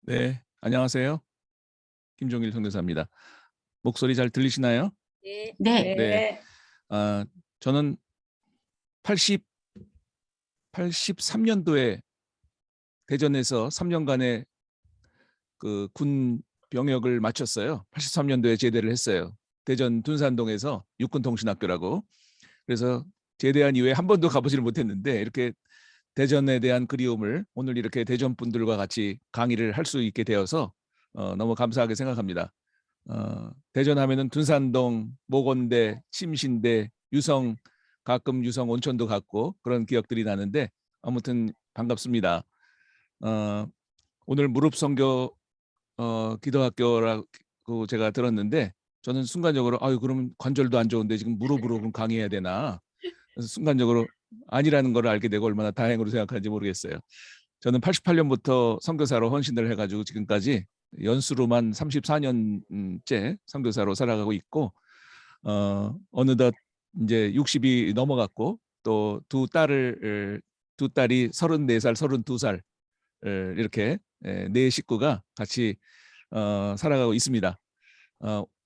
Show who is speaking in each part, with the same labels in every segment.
Speaker 1: 네, 안녕하세요. 김종일 선교사입니다. 목소리 잘 들리시나요?
Speaker 2: 네.
Speaker 3: 네.
Speaker 1: 네. 저는 83년도에 대전에서 3년간의 그 군 병역을 마쳤어요. 83년도에 제대를 했어요. 대전 둔산동에서 육군통신학교라고. 그래서 제대한 이후에 한 번도 가보지를 못했는데 이렇게 대전에 대한 그리움을 오늘 이렇게 대전 분들과 같이 강의를 할 수 있게 되어서 너무 감사하게 생각합니다. 대전 하면은 둔산동, 모건대, 침신대, 유성, 가끔 유성 온천도 갔고 그런 기억들이 나는데 아무튼 반갑습니다. 오늘 무릎 선교 기도학교라고 제가 들었는데 저는 순간적으로 그러면 관절도 안 좋은데 지금 무릎으로 그럼 강의해야 되나? 그래서 순간적으로 아니라는 걸 알게 되고 얼마나 다행으로 생각하는지 모르겠어요. 저는 88년부터 선교사로 헌신을 해가지고 지금까지 연수로만 34년째 선교사로 살아가고 있고 어느덧 이제 60이 넘어갔고 또 두 딸이 34살, 32살 이렇게 네 식구가 같이 살아가고 있습니다.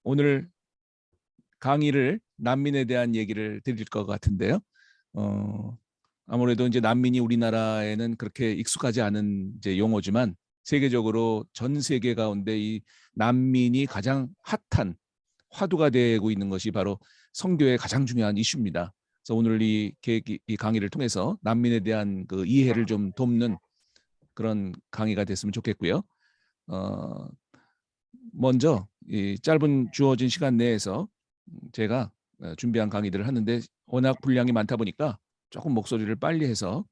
Speaker 1: 오늘 강의를 난민에 대한 얘기를 드릴 것 같은데요. 아무래도 이제 난민이 우리나라에는 그렇게 익숙하지 않은 이제 용어지만 세계적으로 전 세계 가운데 이 난민이 가장 핫한 화두가 되고 있는 것이 바로 선교의 가장 중요한 이슈입니다. 그래서 오늘 이 강의를 통해서 난민에 대한 그 이해를 좀 돕는 그런 강의가 됐으면 좋겠고요. 먼저 이 짧은 주어진 시간 내에서 제가 준비한 강의들을 하는데 워낙 분량이 많다 보니까 조금 목소리를 빨리 해서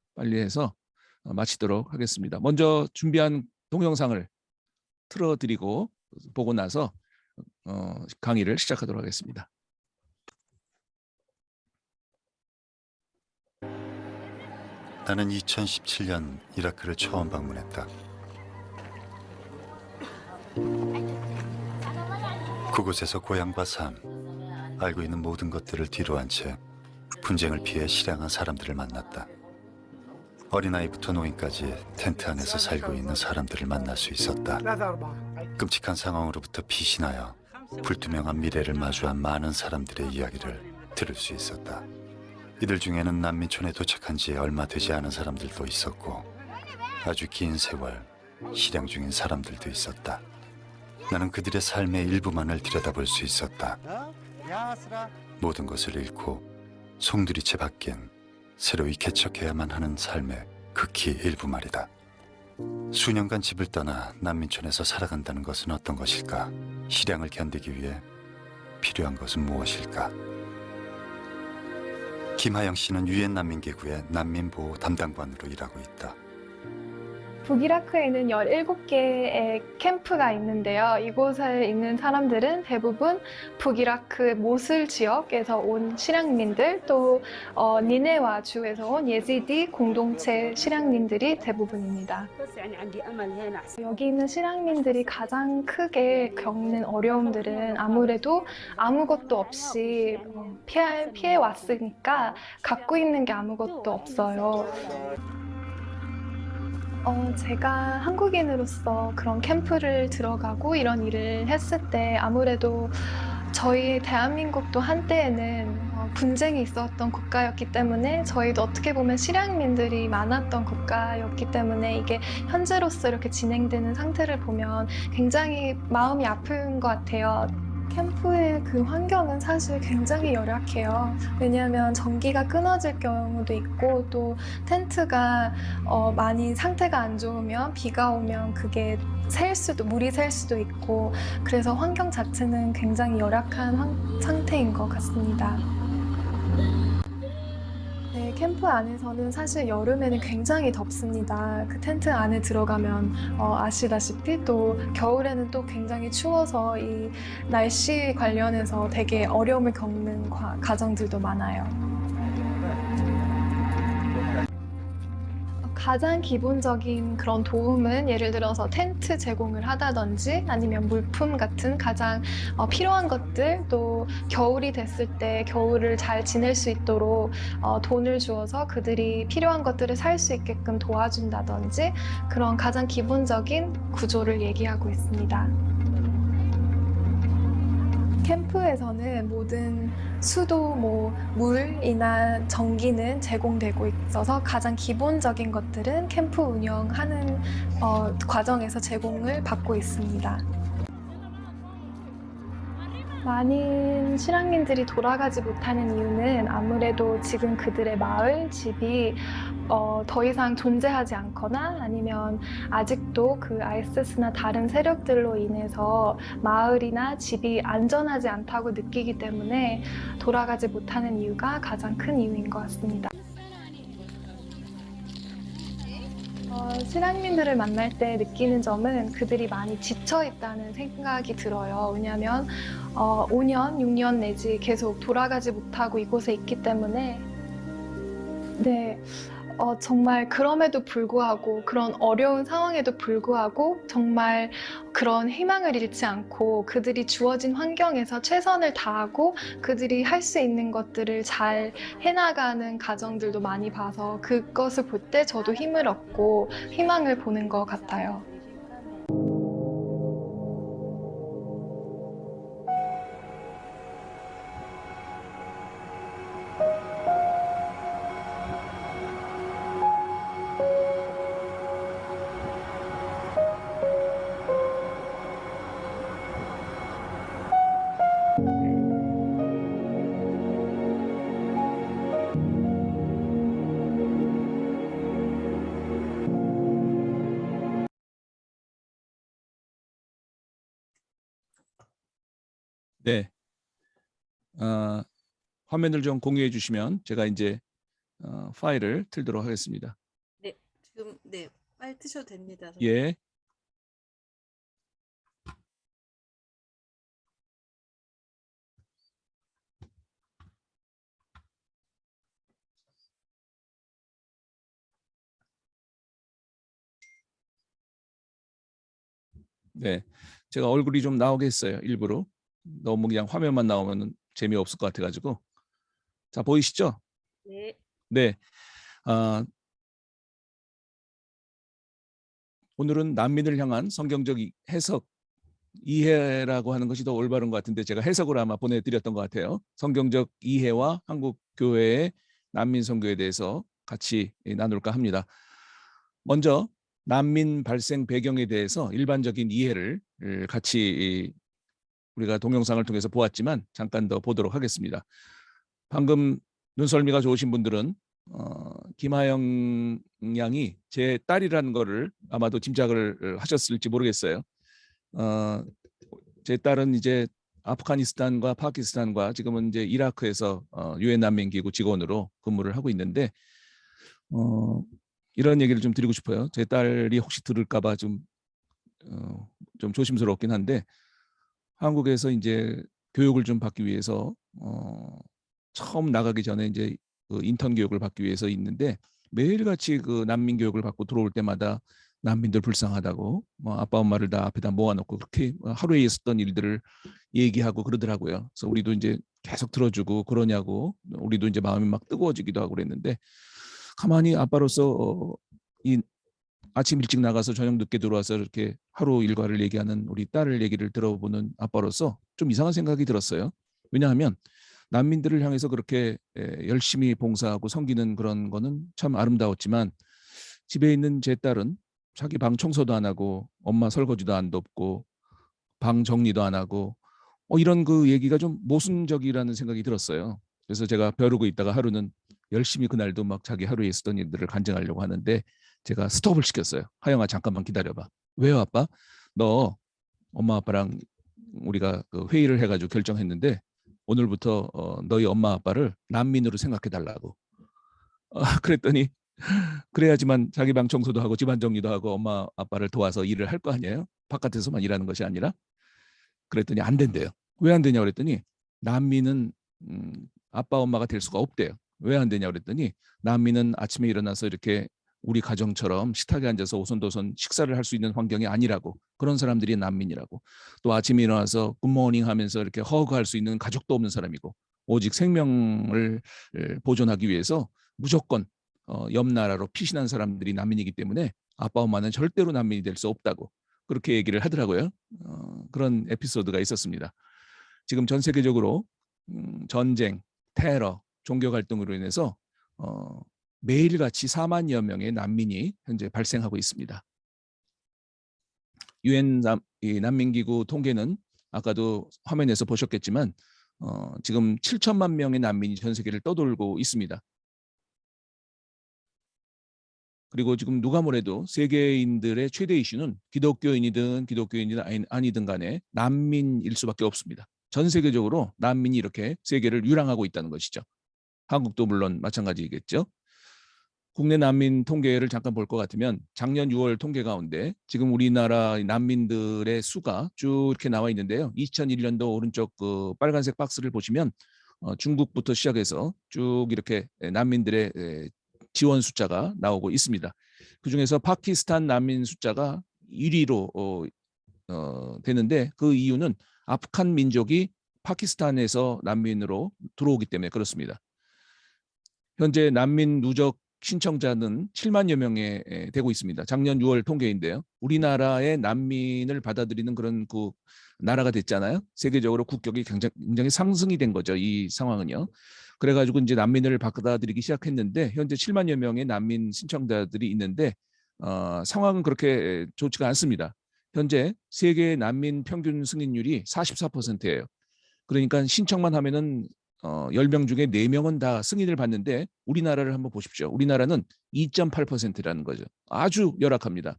Speaker 1: 마치도록 하겠습니다. 먼저 준비한 동영상을 틀어드리고 보고 나서 강의를 시작하도록 하겠습니다.
Speaker 4: 나는 2017년 이라크를 처음 방문했다. 그곳에서 고향과 삶, 알고 있는 모든 것들을 뒤로한 채 분쟁을 피해 실향한 사람들을 만났다. 어린아이부터 노인까지 텐트 안에서 살고 있는 사람들을 만날 수 있었다. 끔찍한 상황으로부터 피신하여 불투명한 미래를 마주한 많은 사람들의 이야기를 들을 수 있었다. 이들 중에는 난민촌에 도착한 지 얼마 되지 않은 사람들도 있었고 아주 긴 세월 실향 중인 사람들도 있었다. 나는 그들의 삶의 일부만을 들여다볼 수 있었다. 모든 것을 잃고 송두리째 바뀐 새로이 개척해야만 하는 삶의 극히 일부 말이다. 수년간 집을 떠나 난민촌에서 살아간다는 것은 어떤 것일까? 실향을 견디기 위해 필요한 것은 무엇일까? 김하영 씨는 유엔 난민기구의 난민보호 담당관으로 일하고 있다.
Speaker 5: 북이라크에는 17개의 캠프가 있는데요. 이곳에 있는 사람들은 대부분 북이라크 모술 지역에서 온 실향민들, 또 니네와 주에서 온 예지디 공동체 실향민들이 대부분입니다. 여기 있는 실향민들이 가장 크게 겪는 어려움들은 아무래도 아무것도 없이 피해 왔으니까 갖고 있는 게 아무것도 없어요. 제가 한국인으로서 그런 캠프를 들어가고 이런 일을 했을 때 아무래도 저희 대한민국도 한때에는 분쟁이 있었던 국가였기 때문에 저희도 어떻게 보면 실향민들이 많았던 국가였기 때문에 이게 현재로서 이렇게 진행되는 상태를 보면 굉장히 마음이 아픈 것 같아요. 캠프의 그 환경은 사실 굉장히 열악해요. 왜냐하면 전기가 끊어질 경우도 있고 또 텐트가 많이 상태가 안 좋으면 비가 오면 그게 물이 셀 수도 있고 그래서 환경 자체는 굉장히 열악한 상태인 것 같습니다. 네, 캠프 안에서는 사실 여름에는 굉장히 덥습니다. 그 텐트 안에 들어가면 아시다시피 또 겨울에는 또 굉장히 추워서 이 날씨 관련해서 되게 어려움을 겪는 가정들도 많아요. 가장 기본적인 그런 도움은 예를 들어서 텐트 제공을 하다든지 아니면 물품 같은 가장 필요한 것들, 또 겨울이 됐을 때 겨울을 잘 지낼 수 있도록 돈을 주어서 그들이 필요한 것들을 살 수 있게끔 도와준다든지 그런 가장 기본적인 구조를 얘기하고 있습니다. 캠프에서는 모든 수도, 물이나 전기는 제공되고 있어서 가장 기본적인 것들은 캠프 운영하는 과정에서 제공을 받고 있습니다. 많은 실향민들이 돌아가지 못하는 이유는 아무래도 지금 그들의 마을, 집이 더 이상 존재하지 않거나 아니면 아직도 그 ISIS나 다른 세력들로 인해서 마을이나 집이 안전하지 않다고 느끼기 때문에 돌아가지 못하는 이유가 가장 큰 이유인 것 같습니다. 실향민들을 만날 때 느끼는 점은 그들이 많이 지쳐 있다는 생각이 들어요. 왜냐하면 5년, 6년 내지 계속 돌아가지 못하고 이곳에 있기 때문에 네, 정말 그럼에도 불구하고 그런 어려운 상황에도 불구하고 정말 그런 희망을 잃지 않고 그들이 주어진 환경에서 최선을 다하고 그들이 할 수 있는 것들을 잘 해나가는 가정들도 많이 봐서 그것을 볼 때 저도 힘을 얻고 희망을 보는 것 같아요.
Speaker 1: 네, 화면을 좀 공유해 주시면 제가 이제 파일을 틀도록 하겠습니다.
Speaker 2: 네, 지금 네, 빨리 트셔도 됩니다, 선생님.
Speaker 1: 예. 네, 제가 얼굴이 좀 나오게 했어요. 일부러. 너무 그냥 화면만 나오면 재미없을 것 같아가지고. 자, 보이시죠?
Speaker 2: 네,
Speaker 1: 네. 오늘은 난민을 향한 성경적 해석, 이해라고 하는 것이 더 올바른 것 같은데 제가 해석으로 아마 보내드렸던 것 같아요. 성경적 이해와 한국 교회의 난민 선교에 대해서 같이 나눌까 합니다. 먼저 난민 발생 배경에 대해서 일반적인 이해를 같이 우리가 동영상을 통해서 보았지만 잠깐 더 보도록 하겠습니다. 방금 눈썰미가 좋으신 분들은 김하영 양이 제 딸이라는 거를 아마도 짐작을 하셨을지 모르겠어요. 제 딸은 이제 아프가니스탄과 파키스탄과 지금은 이제 이라크에서 유엔 난민기구 직원으로 근무를 하고 있는데 이런 얘기를 좀 드리고 싶어요. 제 딸이 혹시 들을까봐 좀 조심스럽긴 한데 한국에서 이제 교육을 좀 받기 위해서 처음 나가기 전에 이제 그 인턴 교육을 받기 위해서 있는데 매일같이 그 난민 교육을 받고 들어올 때마다 난민들 불쌍하다고 아빠 엄마를 다 앞에다 모아놓고 그렇게 하루에 있었던 일들을 얘기하고 그러더라고요. 그래서 우리도 이제 계속 들어주고 그러냐고 우리도 이제 마음이 막 뜨거워지기도 하고 그랬는데 가만히 아빠로서 이 아침 일찍 나가서 저녁 늦게 들어와서 이렇게 하루 일과를 얘기하는 우리 딸을 얘기를 들어보는 아빠로서 좀 이상한 생각이 들었어요. 왜냐하면 난민들을 향해서 그렇게 열심히 봉사하고 섬기는 그런 거는 참 아름다웠지만 집에 있는 제 딸은 자기 방 청소도 안 하고 엄마 설거지도 안 돕고 방 정리도 안 하고 이런 그 얘기가 좀 모순적이라는 생각이 들었어요. 그래서 제가 벼르고 있다가 하루는 열심히 그날도 막 자기 하루에 있었던 일들을 간증하려고 하는데 제가 스톱을 시켰어요. 하영아 잠깐만 기다려봐. 왜요 아빠? 너 엄마 아빠랑 우리가 그 회의를 해가지고 결정했는데 오늘부터 너희 엄마 아빠를 난민으로 생각해 달라고. 그랬더니 그래야지만 자기 방 청소도 하고 집안 정리도 하고 엄마 아빠를 도와서 일을 할 거 아니에요. 바깥에서만 일하는 것이 아니라. 그랬더니 안 된대요. 왜 안 되냐 그랬더니 난민은 아빠 엄마가 될 수가 없대요. 왜 안 되냐 그랬더니 난민은 아침에 일어나서 이렇게 우리 가정처럼 식탁에 앉아서 오손도손 식사를 할 수 있는 환경이 아니라고, 그런 사람들이 난민이라고, 또 아침에 일어나서 굿모닝 하면서 이렇게 허그할 수 있는 가족도 없는 사람이고, 오직 생명을 보존하기 위해서 무조건 옆 나라로 피신한 사람들이 난민이기 때문에 아빠 엄마는 절대로 난민이 될 수 없다고 그렇게 얘기를 하더라고요. 그런 에피소드가 있었습니다. 지금 전 세계적으로 전쟁, 테러, 종교 갈등으로 인해서 매일같이 4만여 명의 난민이 현재 발생하고 있습니다. 유엔 난민기구 통계는 아까도 화면에서 보셨겠지만 지금 7천만 명의 난민이 전 세계를 떠돌고 있습니다. 그리고 지금 누가 뭐래도 세계인들의 최대 이슈는 기독교인이든 아니든 간에 난민일 수밖에 없습니다. 전 세계적으로 난민이 이렇게 세계를 유랑하고 있다는 것이죠. 한국도 물론 마찬가지겠죠. 국내 난민 통계를 잠깐 볼 것 같으면 작년 6월 통계 가운데 지금 우리나라 난민들의 수가 쭉 이렇게 나와 있는데요. 2001년도 오른쪽 그 빨간색 박스를 보시면 중국부터 시작해서 쭉 이렇게 난민들의 지원 숫자가 나오고 있습니다. 그중에서 파키스탄 난민 숫자가 1위로 되는데 그 이유는 아프간 민족이 파키스탄에서 난민으로 들어오기 때문에 그렇습니다. 현재 난민 누적 신청자는 7만여 명에 되고 있습니다. 작년 6월 통계인데요. 우리나라의 난민을 받아들이는 그런 그 나라가 됐잖아요. 세계적으로 국격이 굉장히 상승이 된 거죠. 이 상황은요. 그래가지고 이제 난민을 받아들이기 시작했는데 현재 7만여 명의 난민 신청자들이 있는데 상황은 그렇게 좋지가 않습니다. 현재 세계 난민 평균 승인율이 44%예요. 그러니까 신청만 하면은 10명 중에 4명은 다 승인을 받는데 우리나라를 한번 보십시오. 우리나라는 2.8%라는 거죠. 아주 열악합니다.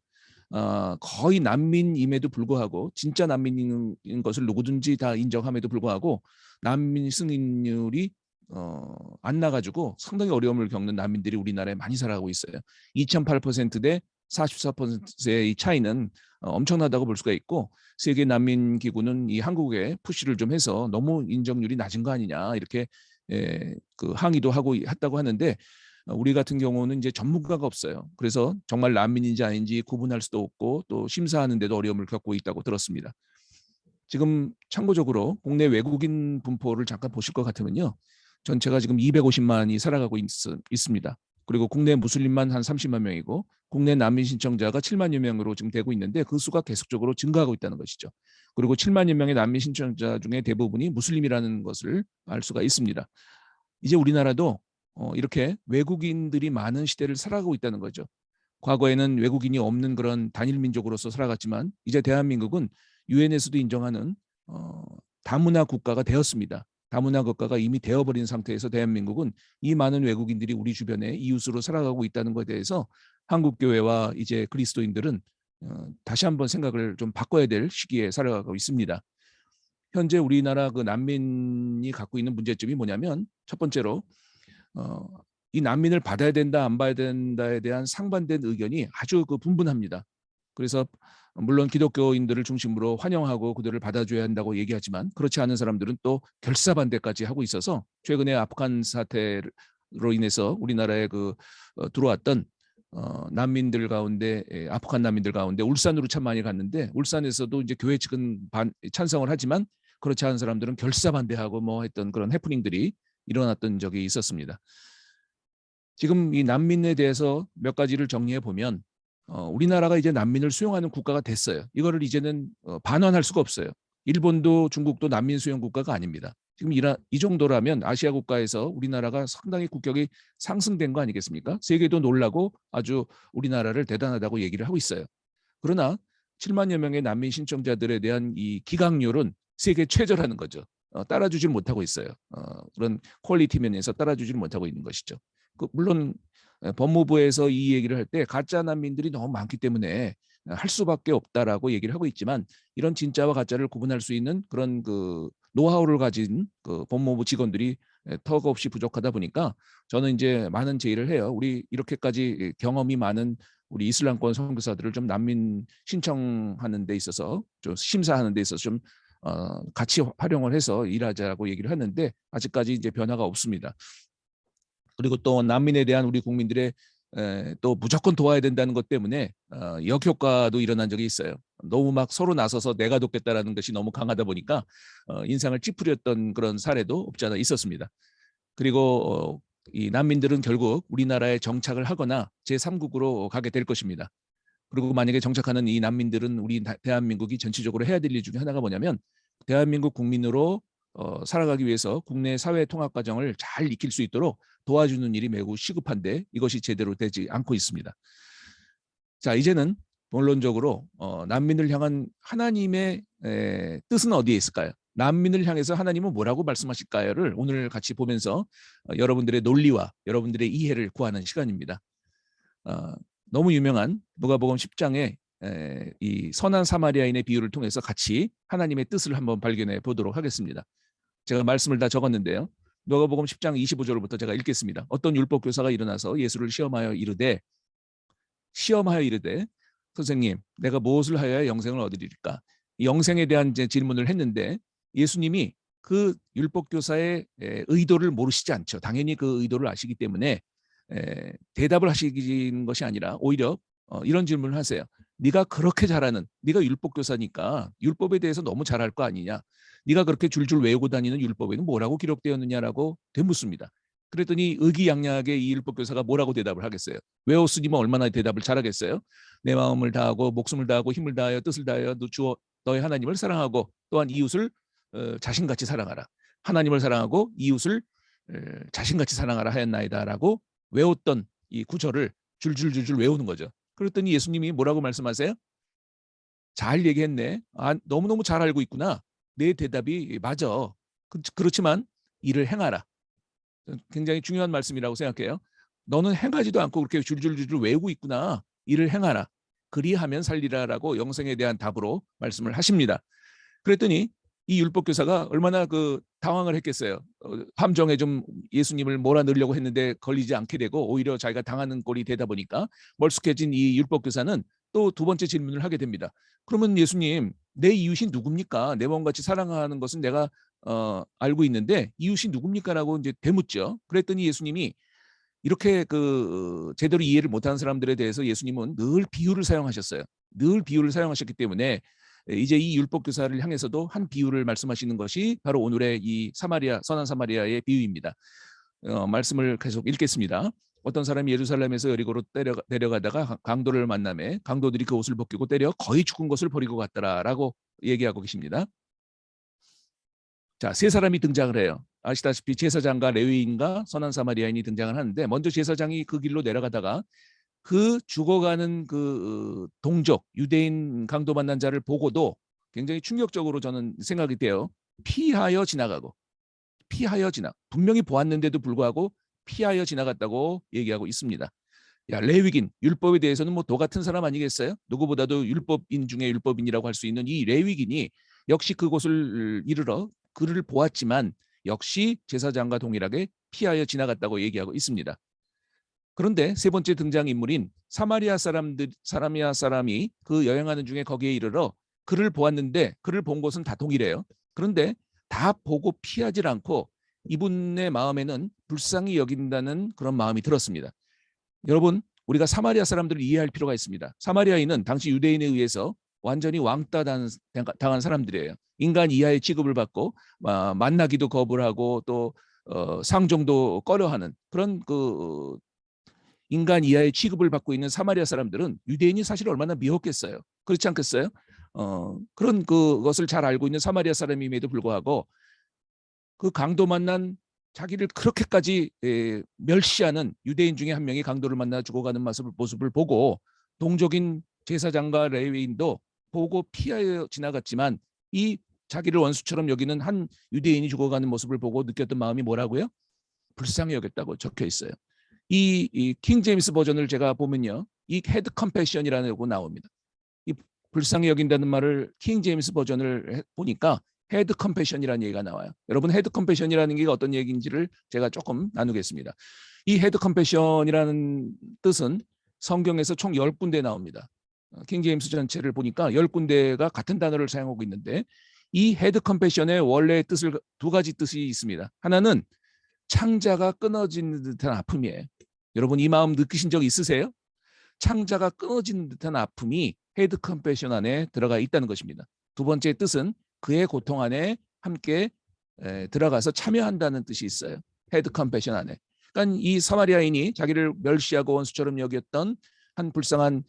Speaker 1: 거의 난민임에도 불구하고 진짜 난민인 것을 누구든지 다 인정함에도 불구하고 난민 승인율이 안 나가지고 상당히 어려움을 겪는 난민들이 우리나라에 많이 살아가고 있어요. 2.8% 대 44%의 이 차이는 엄청나다고 볼 수가 있고 세계 난민 기구는 이 한국에 푸시를 좀 해서 너무 인정률이 낮은 거 아니냐 이렇게 그 항의도 하고 했다고 하는데 우리 같은 경우는 이제 전문가가 없어요. 그래서 정말 난민인지 아닌지 구분할 수도 없고 또 심사하는데도 어려움을 겪고 있다고 들었습니다. 지금 참고적으로 국내 외국인 분포를 잠깐 보실 것 같으면요. 전체가 지금 250만이 살아가고 있습니다. 그리고 국내 무슬림만 한 30만 명이고 국내 난민 신청자가 7만여 명으로 지금 되고 있는데 그 수가 계속적으로 증가하고 있다는 것이죠. 그리고 7만여 명의 난민 신청자 중에 대부분이 무슬림이라는 것을 알 수가 있습니다. 이제 우리나라도 이렇게 외국인들이 많은 시대를 살아가고 있다는 거죠. 과거에는 외국인이 없는 그런 단일 민족으로서 살아갔지만 이제 대한민국은 유엔에서도 인정하는 다문화 국가가 되었습니다. 다문화 국가가 이미 되어버린 상태에서 대한민국은 이 많은 외국인들이 우리 주변에 이웃으로 살아가고 있다는 것에 대해서 한국교회와 이제 그리스도인들은 다시 한번 생각을 좀 바꿔야 될 시기에 살아가고 있습니다. 현재 우리나라 그 난민이 갖고 있는 문제점이 뭐냐면 첫 번째로 이 난민을 받아야 된다 안 받아야 된다에 대한 상반된 의견이 아주 그 분분합니다. 그래서 물론 기독교인들을 중심으로 환영하고 그들을 받아줘야 한다고 얘기하지만 그렇지 않은 사람들은 또 결사반대까지 하고 있어서 최근에 아프간 사태로 인해서 우리나라에 그 들어왔던 난민들 가운데 아프간 난민들 가운데 울산으로 참 많이 갔는데 울산에서도 이제 교회 측은 찬성을 하지만 그렇지 않은 사람들은 결사반대하고 뭐 했던 그런 해프닝들이 일어났던 적이 있었습니다. 지금 이 난민에 대해서 몇 가지를 정리해 보면 우리나라가 이제 난민을 수용하는 국가가 됐어요. 이거를 이제는 반환할 수가 없어요. 일본도 중국도 난민 수용 국가가 아닙니다. 지금 이 정도라면 아시아 국가에서 우리나라가 상당히 국격이 상승된 거 아니겠습니까? 세계도 놀라고 아주 우리나라를 대단하다고 얘기를 하고 있어요. 그러나 7만여 명의 난민 신청자들에 대한 이 기각률은 세계 최저라는 거죠. 따라주질 못하고 있어요. 그런 퀄리티 면에서 따라주질 못하고 있는 것이죠. 물론 법무부에서 이 얘기를 할 때 가짜 난민들이 너무 많기 때문에 할 수밖에 없다라고 얘기를 하고 있지만 이런 진짜와 가짜를 구분할 수 있는 그런 그 노하우를 가진 그 법무부 직원들이 턱없이 부족하다 보니까 저는 이제 많은 제의를 해요. 우리 이렇게까지 경험이 많은 우리 이슬람권 선교사들을 좀 난민 신청하는 데 있어서 좀 심사하는 데 있어서 좀 같이 활용을 해서 일하자고 얘기를 하는데 아직까지 이제 변화가 없습니다. 그리고 또 난민에 대한 우리 국민들의 또 무조건 도와야 된다는 것 때문에 역효과도 일어난 적이 있어요. 너무 막 서로 나서서 내가 돕겠다라는 것이 너무 강하다 보니까 인상을 찌푸렸던 그런 사례도 없지 않아 있었습니다. 그리고 이 난민들은 결국 우리나라에 정착을 하거나 제3국으로 가게 될 것입니다. 그리고 만약에 정착하는 이 난민들은 우리 대한민국이 전체적으로 해야 될 일 중에 하나가 뭐냐면 대한민국 국민으로 살아가기 위해서 국내 사회 통합 과정을 잘 익힐 수 있도록 도와주는 일이 매우 시급한데 이것이 제대로 되지 않고 있습니다. 자, 이제는 본론적으로 난민을 향한 하나님의 뜻은 어디에 있을까요? 난민을 향해서 하나님은 뭐라고 말씀하실까요를 오늘 같이 보면서 여러분들의 논리와 여러분들의 이해를 구하는 시간입니다. 너무 유명한 누가복음 10장의 이 선한 사마리아인의 비유를 통해서 같이 하나님의 뜻을 한번 발견해 보도록 하겠습니다. 제가 말씀을 다 적었는데요. 누가복음 10장 25절부터 제가 읽겠습니다. 어떤 율법 교사가 일어나서 예수를 시험하여 이르되 선생님, 내가 무엇을 하여야 영생을 얻으리까? 영생에 대한 이제 질문을 했는데 예수님이 그 율법 교사의 의도를 모르시지 않죠. 당연히 그 의도를 아시기 때문에 대답을 하시는 것이 아니라 오히려 이런 질문을 하세요. 네가 그렇게 잘하는, 네가 율법 교사니까 율법에 대해서 너무 잘할 거 아니냐? 네가 그렇게 줄줄 외우고 다니는 율법에는 뭐라고 기록되었느냐라고 되묻습니다. 그랬더니 의기양양하게 이 율법 교사가 뭐라고 대답을 하겠어요? 외웠으니만 얼마나 대답을 잘하겠어요? 내 마음을 다하고 목숨을 다하고 힘을 다하여 뜻을 다하여 너의 하나님을 사랑하고 또한 이웃을 자신같이 사랑하라. 하나님을 사랑하고 이웃을 자신같이 사랑하라 하였나이다라고 외웠던 이 구절을 줄줄줄줄 외우는 거죠. 그랬더니 예수님이 뭐라고 말씀하세요? 잘 얘기했네. 너무너무 잘 알고 있구나. 내 대답이 맞아. 그렇지만 일을 행하라. 굉장히 중요한 말씀이라고 생각해요. 너는 행하지도 않고 그렇게 줄줄줄 외우고 있구나. 일을 행하라. 그리하면 살리라라고 영생에 대한 답으로 말씀을 하십니다. 그랬더니 이 율법 교사가 얼마나 당황을 했겠어요. 함정에 좀 예수님을 몰아넣으려고 했는데 걸리지 않게 되고 오히려 자기가 당하는 꼴이 되다 보니까 멀쑥해진 이 율법 교사는 또 두 번째 질문을 하게 됩니다. 그러면 예수님, 내 이웃이 누굽니까? 내 몸같이 사랑하는 것은 내가 알고 있는데 이웃이 누굽니까라고 이제 되묻죠. 그랬더니 예수님이 이렇게 제대로 이해를 못하는 사람들에 대해서 예수님은 늘 비유를 사용하셨어요. 늘 비유를 사용하셨기 때문에 이제 이 율법 교사를 향해서도 한 비유를 말씀하시는 것이 바로 오늘의 이 선한 사마리아의 비유입니다. 말씀을 계속 읽겠습니다. 어떤 사람이 예루살렘에서 여리고로 내려가다가 강도를 만나매 강도들이 그 옷을 벗기고 때려 거의 죽은 것을 버리고 갔더라라고 얘기하고 계십니다. 자, 세 사람이 등장을 해요. 아시다시피 제사장과 레위인과 선한 사마리아인이 등장을 하는데 먼저 제사장이 그 길로 내려가다가 그 죽어가는 동족 유대인 강도 만난 자를 보고도 굉장히 충격적으로 저는 생각이 돼요. 피하여 분명히 보았는데도 불구하고 피하여 지나갔다고 얘기하고 있습니다. 야, 레위긴 율법에 대해서는 뭐 도 같은 사람 아니겠어요? 누구보다도 율법인 중에 율법인이라고 할 수 있는 이 레위긴이 역시 그곳을 이르러 그를 보았지만 역시 제사장과 동일하게 피하여 지나갔다고 얘기하고 있습니다. 그런데 세 번째 등장인물인 사마리아 사람이 그 여행하는 중에 거기에 이르러 그를 보았는데 그를 본 곳은 다 동일해요. 그런데 다 보고 피하지 않고 이분의 마음에는 불쌍히 여긴다는 그런 마음이 들었습니다. 여러분, 우리가 사마리아 사람들을 이해할 필요가 있습니다. 사마리아인은 당시 유대인에 의해서 완전히 왕따 당한 사람들이에요. 인간 이하의 취급을 받고 만나기도 거부를 하고 또 상종도 꺼려하는 그런 인간 이하의 취급을 받고 있는 사마리아 사람들은 유대인이 사실 얼마나 미웠겠어요. 그렇지 않겠어요? 그런 그것을 잘 알고 있는 사마리아 사람임에도 불구하고 그 강도 만난 자기를 그렇게까지 멸시하는 유대인 중에 한 명이 강도를 만나 죽어가는 모습을 보고 동족인 제사장과 레위인도 보고 피하여 지나갔지만 이 자기를 원수처럼 여기는 한 유대인이 죽어가는 모습을 보고 느꼈던 마음이 뭐라고요? 불쌍히 여겼다고 적혀 있어요. 이 킹 제임스 버전을 제가 보면요, 이 헤드 컴패션이라고 나옵니다. 이 불쌍히 여긴다는 말을 킹 제임스 버전을 보니까 헤드 컴패션이라는 얘기가 나와요. 여러분, 헤드 컴패션이라는 게 어떤 얘기인지를 제가 조금 나누겠습니다. 이 헤드 컴패션이라는 뜻은 성경에서 총 10군데 나옵니다. 킹 제임스 전체를 보니까 10군데가 같은 단어를 사용하고 있는데 이 헤드 컴패션의 원래 뜻을 두 가지 뜻이 있습니다. 하나는 창자가 끊어지는 듯한 아픔이에요. 여러분 이 마음 느끼신 적 있으세요? 창자가 끊어지는 듯한 아픔이 헤드 컴패션 안에 들어가 있다는 것입니다. 두 번째 뜻은 그의 고통 안에 함께 들어가서 참여한다는 뜻이 있어요. 헤드 컴패션 안에. 그러니까 이 사마리아인이 자기를 멸시하고 원수처럼 여겼던 한 불쌍한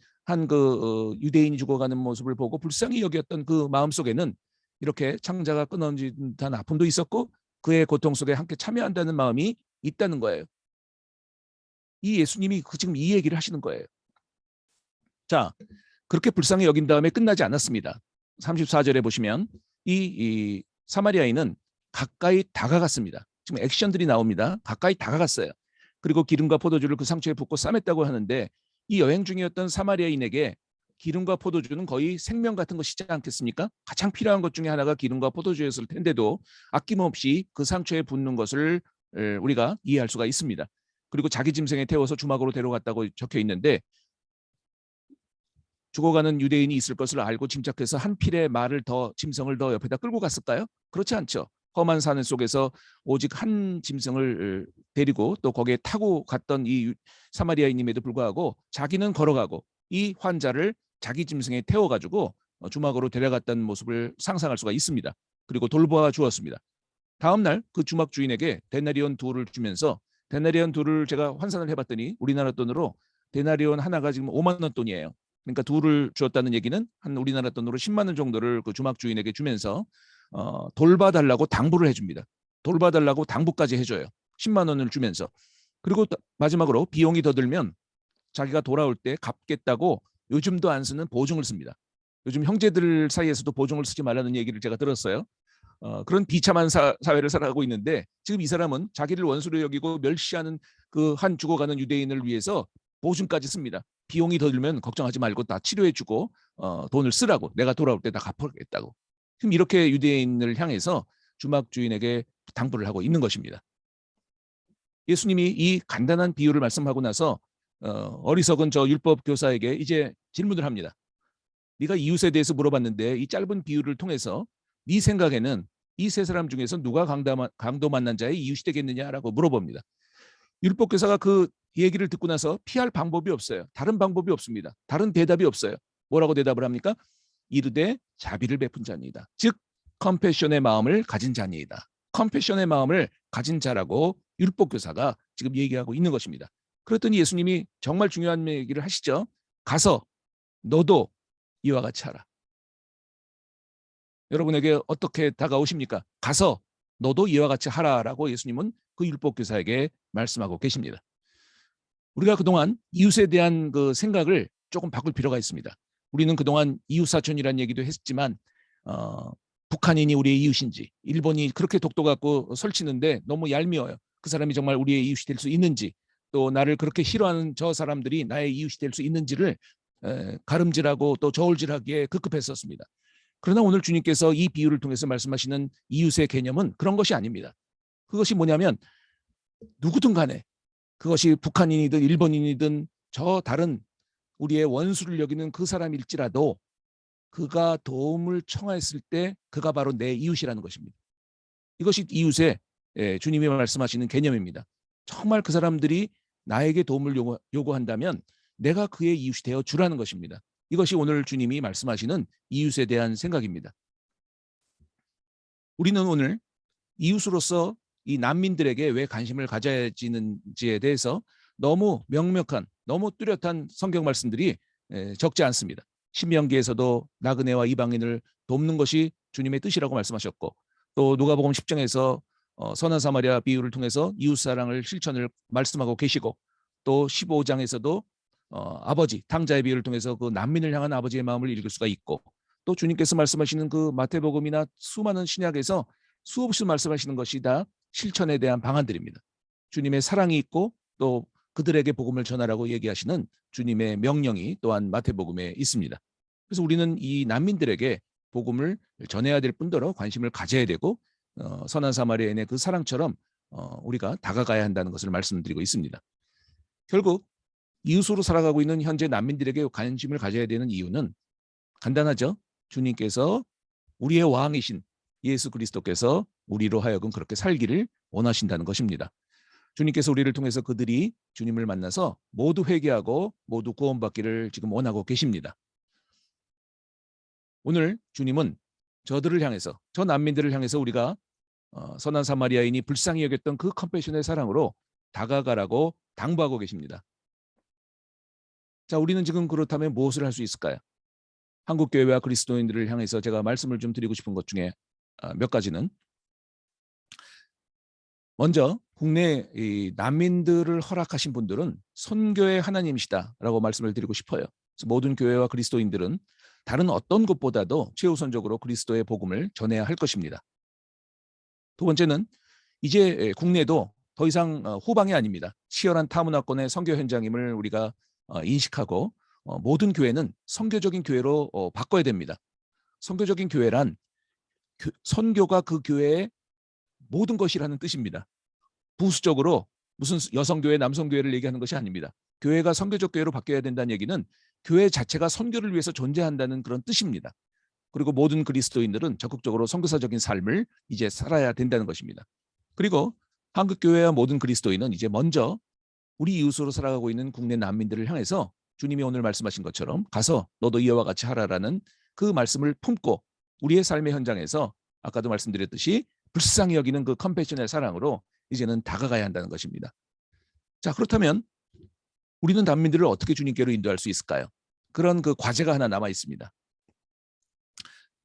Speaker 1: 유대인이 죽어가는 모습을 보고 불쌍히 여겼던 그 마음 속에는 이렇게 창자가 끊어진 듯한 아픔도 있었고 그의 고통 속에 함께 참여한다는 마음이 있다는 거예요. 이 예수님이 지금 이 얘기를 하시는 거예요. 자, 그렇게 불쌍히 여긴 다음에 끝나지 않았습니다. 34절에 보시면 이 사마리아인은 가까이 다가갔습니다. 지금 액션들이 나옵니다. 가까이 다가갔어요. 그리고 기름과 포도주를 그 상처에 붓고 싸맸다고 하는데 이 여행 중이었던 사마리아인에게 기름과 포도주는 거의 생명 같은 것이지 않겠습니까? 가장 필요한 것 중에 하나가 기름과 포도주였을 텐데도 아낌없이 그 상처에 붓는 것을 우리가 이해할 수가 있습니다. 그리고 자기 짐승에 태워서 주막으로 데려갔다고 적혀 있는데 죽어가는 유대인이 있을 것을 알고 짐작해서 한 필의 짐승을 더 옆에다 끌고 갔을까요? 그렇지 않죠. 험한 산 속에서 오직 한 짐승을 데리고 또 거기에 타고 갔던 이 사마리아인임에도 불구하고 자기는 걸어가고 이 환자를 자기 짐승에 태워가지고 주막으로 데려갔다는 모습을 상상할 수가 있습니다. 그리고 돌보아 주었습니다. 다음 날 그 주막 주인에게 데나리온 2를 주면서 데나리온 2를 제가 환산을 해봤더니 우리나라 돈으로 데나리온 하나가 지금 5만 원 돈이에요. 그러니까 2를 주었다는 얘기는 한 우리나라 돈으로 10만 원 정도를 그 주막 주인에게 주면서 돌봐달라고 당부를 해줍니다. 돌봐달라고 당부까지 해줘요. 10만 원을 주면서. 그리고 마지막으로 비용이 더 들면 자기가 돌아올 때 갚겠다고 요즘도 안 쓰는 보증을 씁니다. 요즘 형제들 사이에서도 보증을 쓰지 말라는 얘기를 제가 들었어요. 그런 비참한 사회를 살아가고 있는데 지금 이 사람은 자기를 원수로 여기고 멸시하는 그 한 죽어가는 유대인을 위해서 보증까지 씁니다. 비용이 더 들면 걱정하지 말고 다 치료해주고 돈을 쓰라고 내가 돌아올 때 다 갚아겠다고. 지금 이렇게 유대인을 향해서 주막 주인에게 당부를 하고 있는 것입니다. 예수님이 이 간단한 비유를 말씀하고 나서 어리석은 저 율법 교사에게 이제 질문을 합니다. 네가 이웃에 대해서 물어봤는데 이 짧은 비유를 통해서 네 생각에는 이 세 사람 중에서 누가 강도 만난 자의 이웃이 되겠느냐라고 물어봅니다. 율법 교사가 그 얘기를 듣고 나서 피할 방법이 없어요. 다른 방법이 없습니다. 다른 대답이 없어요. 뭐라고 대답을 합니까? 이르되 자비를 베푼 자니이다. 즉 컴패션의 마음을 가진 자니이다. 컴패션의 마음을 가진 자라고 율법 교사가 지금 얘기하고 있는 것입니다. 그랬더니 예수님이 정말 중요한 얘기를 하시죠. 가서 너도 이와 같이 하라. 여러분에게 어떻게 다가오십니까? 가서 너도 이와 같이 하라라고 예수님은 그 율법 교사에게 말씀하고 계십니다. 우리가 그동안 이웃에 대한 그 생각을 조금 바꿀 필요가 있습니다. 우리는 그동안 이웃사촌이라는 얘기도 했지만 북한인이 우리의 이웃인지 일본이 그렇게 독도 갖고 설치는데 너무 얄미워요. 그 사람이 정말 우리의 이웃이 될 수 있는지 또 나를 그렇게 싫어하는 저 사람들이 나의 이웃이 될 수 있는지를 가름질하고 또 저울질하기에 급급했었습니다. 그러나 오늘 주님께서 이 비유를 통해서 말씀하시는 이웃의 개념은 그런 것이 아닙니다. 그것이 뭐냐면 누구든 간에 그것이 북한인이든 일본인이든 저 다른 우리의 원수를 여기는 그 사람일지라도 그가 도움을 청하였을 때 그가 바로 내 이웃이라는 것입니다. 이것이 이웃의 주님이 말씀하시는 개념입니다. 정말 그 사람들이 나에게 도움을 요구한다면 내가 그의 이웃이 되어 주라는 것입니다. 이것이 오늘 주님이 말씀하시는 이웃에 대한 생각입니다. 우리는 오늘 이웃으로서 이 난민들에게 왜 관심을 가져야지는지에 대해서 너무 명확한, 너무 뚜렷한 성경 말씀들이 적지 않습니다. 신명기에서도 나그네와 이방인을 돕는 것이 주님의 뜻이라고 말씀하셨고 또 누가복음 10장에서 선한 사마리아 비유를 통해서 이웃사랑을 실천을 말씀하고 계시고 또 15장에서도 아버지 탕자의 비유를 통해서 그 난민을 향한 아버지의 마음을 읽을 수가 있고 또 주님께서 말씀하시는 그 마태복음이나 수많은 신약에서 수없이 말씀하시는 것이 다 실천에 대한 방안들입니다. 주님의 사랑이 있고 또 그들에게 복음을 전하라고 얘기하시는 주님의 명령이 또한 마태복음에 있습니다. 그래서 우리는 이 난민들에게 복음을 전해야 될 뿐더러 관심을 가져야 되고 선한 사마리아인의 그 사랑처럼 우리가 다가가야 한다는 것을 말씀드리고 있습니다. 결국 이웃으로 살아가고 있는 현재 난민들에게 관심을 가져야 되는 이유는 간단하죠. 주님께서 우리의 왕이신 예수 그리스도께서 우리로 하여금 그렇게 살기를 원하신다는 것입니다. 주님께서 우리를 통해서 그들이 주님을 만나서 모두 회개하고 모두 구원받기를 지금 원하고 계십니다. 오늘 주님은 저들을 향해서, 저 난민들을 향해서 우리가 선한 사마리아인이 불쌍히 여겼던 그 컴패션의 사랑으로 다가가라고 당부하고 계십니다. 자, 우리는 지금 그렇다면 무엇을 할 수 있을까요? 한국교회와 그리스도인들을 향해서 제가 말씀을 좀 드리고 싶은 것 중에 몇 가지는, 먼저 국내 이 난민들을 허락하신 분들은 선교의 하나님이시다라고 말씀을 드리고 싶어요. 그래서 모든 교회와 그리스도인들은 다른 어떤 것보다도 최우선적으로 그리스도의 복음을 전해야 할 것입니다. 두 번째는 이제 국내도 더 이상 후방이 아닙니다. 치열한 타문화권의 선교 현장임을 우리가 인식하고 모든 교회는 선교적인 교회로 바꿔야 됩니다. 선교적인 교회란 선교가 그 교회의 모든 것이라는 뜻입니다. 부수적으로 무슨 여성교회, 남성교회를 얘기하는 것이 아닙니다. 교회가 선교적 교회로 바뀌어야 된다는 얘기는 교회 자체가 선교를 위해서 존재한다는 그런 뜻입니다. 그리고 모든 그리스도인들은 적극적으로 선교사적인 삶을 이제 살아야 된다는 것입니다. 그리고 한국교회와 모든 그리스도인은 이제 먼저 우리 이웃으로 살아가고 있는 국내 난민들을 향해서 주님이 오늘 말씀하신 것처럼 가서 너도 이와 같이 하라라는 그 말씀을 품고 우리의 삶의 현장에서 아까도 말씀드렸듯이 불쌍히 여기는 그 컴패션의 사랑으로 이제는 다가가야 한다는 것입니다. 자, 그렇다면 우리는 난민들을 어떻게 주님께로 인도할 수 있을까요? 그런 그 과제가 하나 남아 있습니다.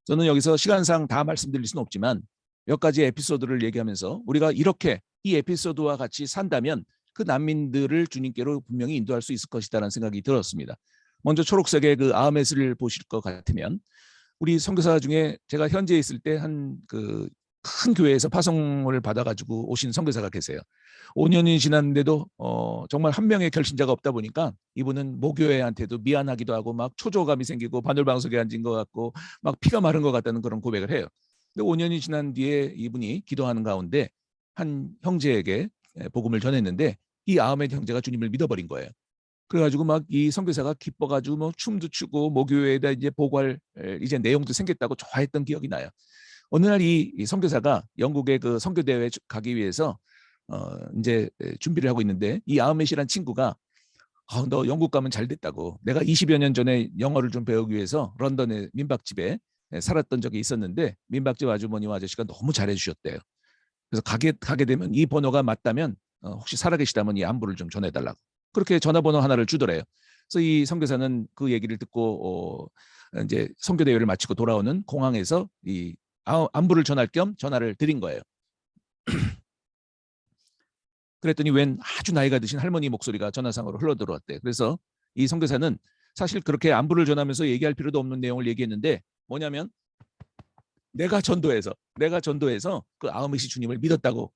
Speaker 1: 저는 여기서 시간상 다 말씀드릴 수는 없지만 몇 가지 에피소드를 얘기하면서 우리가 이렇게 이 에피소드와 같이 산다면 그 난민들을 주님께로 분명히 인도할 수 있을 것이다라는 생각이 들었습니다. 먼저 초록색의 그 아흐메스를 보실 것 같으면 우리 선교사 중에 제가 현지에 있을 때 한 그 큰 교회에서 파송을 받아가지고 오신 선교사가 계세요. 5년이 지났는데도 정말 한 명의 결신자가 없다 보니까 이분은 모교회한테도 미안하기도 하고 막 초조감이 생기고 바늘방석에 앉은 것 같고 막 피가 마른 것 같다는 그런 고백을 해요. 근데 5년이 지난 뒤에 이분이 기도하는 가운데 한 형제에게 복음을 전했는데 이 아흐메드 형제가 주님을 믿어버린 거예요. 그래가지고 막 이 선교사가 기뻐가지고 뭐 춤도 추고 모교회에다 이제 보고할 이제 내용도 생겼다고 좋아했던 기억이 나요. 어느 날 이 선교사가 영국의 그 선교 대회에 가기 위해서 이제 준비를 하고 있는데 이 아흐메시란 친구가 너 영국 가면 잘 됐다고. 내가 20여 년 전에 영어를 좀 배우기 위해서 런던의 민박집에 살았던 적이 있었는데 민박집 아주머니와 아저씨가 너무 잘해주셨대요. 그래서 가게 되면 이 번호가 맞다면 혹시 살아계시다면 이 안부를 좀 전해달라고. 그렇게 전화번호 하나를 주더래요. 그래서 이 선교사는 그 얘기를 듣고 이제 선교 대회를 마치고 돌아오는 공항에서 이 안부를 전할 겸 전화를 드린 거예요. 그랬더니 웬 아주 나이가 드신 할머니 목소리가 전화상으로 흘러들어왔대. 그래서 이 선교사는 사실 그렇게 안부를 전하면서 얘기할 필요도 없는 내용을 얘기했는데 뭐냐면 내가 전도해서 그 아흐메시 주님을 믿었다고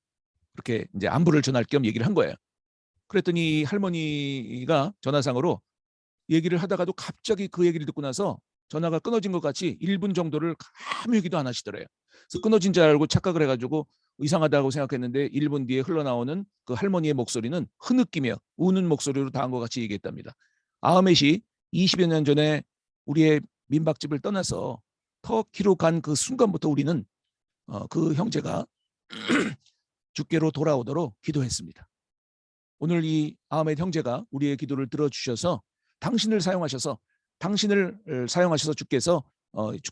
Speaker 1: 그렇게 이제 안부를 전할 겸 얘기를 한 거예요. 그랬더니 할머니가 전화상으로 얘기를 하다가도 갑자기 그 얘기를 듣고 나서 전화가 끊어진 것 같이 1분 정도를 아무 얘기도 안 하시더래요. 그래서 끊어진 줄 알고 착각을 해가지고 이상하다고 생각했는데 1분 뒤에 흘러나오는 그 할머니의 목소리는 흐느끼며 우는 목소리로 다 한 것 같이 얘기했답니다. 아흐메시 20여 년 전에 우리의 민박집을 떠나서 터키로 간 그 순간부터 우리는 그 형제가 주께로 돌아오도록 기도했습니다. 오늘 이 아흐메드 형제가 우리의 기도를 들어주셔서 당신을 사용하셔서 주께서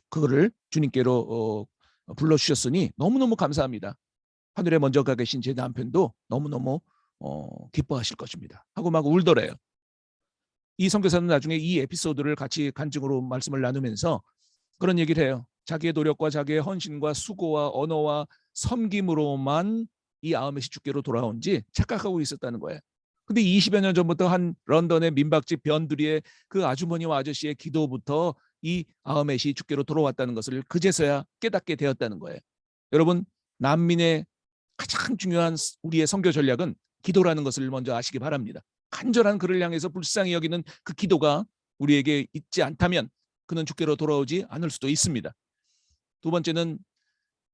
Speaker 1: 그거를 주님께로 불러주셨으니 너무너무 감사합니다. 하늘에 먼저 가 계신 제 남편도 너무너무 기뻐하실 것입니다. 하고 막 울더래요. 이 선교사는 나중에 이 에피소드를 같이 간증으로 말씀을 나누면서 그런 얘기를 해요. 자기의 노력과 자기의 헌신과 수고와 언어와 섬김으로만 이 아흐메시 주께로 돌아온지 착각하고 있었다는 거예요. 근데 20여 년 전부터 한 런던의 민박집 변두리의 그 아주머니와 아저씨의 기도부터 이 아흐메시 주께로 돌아왔다는 것을 그제서야 깨닫게 되었다는 거예요. 여러분, 난민의 가장 중요한 우리의 선교 전략은 기도라는 것을 먼저 아시기 바랍니다. 간절한 그를 향해서 불쌍히 여기는 그 기도가 우리에게 있지 않다면 그는 주께로 돌아오지 않을 수도 있습니다. 두 번째는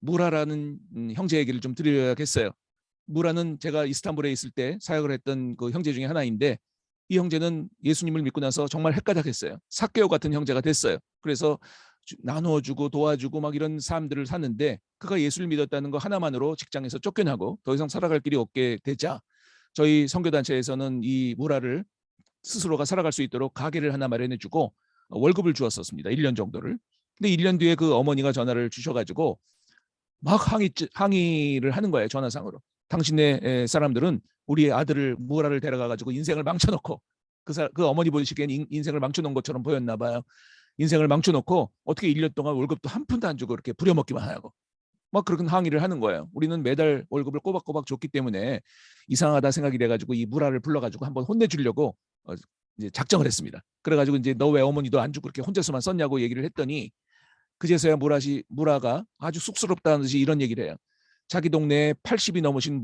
Speaker 1: 무라라는 형제 얘기를 좀 드려야겠어요. 무라는 제가 이스탄불에 있을 때 사역을 했던 그 형제 중에 하나인데 이 형제는 예수님을 믿고 나서 정말 헷가닥했어요. 삭개오 같은 형제가 됐어요. 그래서 나누어주고 도와주고 막 이런 삶들을 사는데 그가 예수를 믿었다는 거 하나만으로 직장에서 쫓겨나고 더 이상 살아갈 길이 없게 되자 저희 선교단체에서는 이 무라를 스스로가 살아갈 수 있도록 가게를 하나 마련해주고 월급을 주었었습니다. 1년 정도를. 근데 1년 뒤에 그 어머니가 전화를 주셔가지고 막 항의를 하는 거예요. 전화상으로. 당신네 사람들은 우리 아들을 무라를 데려가가지고 인생을 망쳐놓고 그 어머니 보시기엔 인생을 망쳐놓은 것처럼 보였나 봐요. 인생을 망쳐놓고 어떻게 1년 동안 월급도 한 푼도 안 주고 이렇게 부려먹기만 하고 막 그런 항의를 하는 거예요. 우리는 매달 월급을 꼬박꼬박 줬기 때문에 이상하다 생각이 돼가지고 이 무라를 불러가지고 한번 혼내주려고 이제 작정을 했습니다. 그래가지고 이제 너 왜 어머니도 안 주고 그렇게 혼자서만 썼냐고 얘기를 했더니 그제서야 무라가 아주 쑥스럽다는 듯이 이런 얘기를 해요. 자기 동네에 80이 넘으신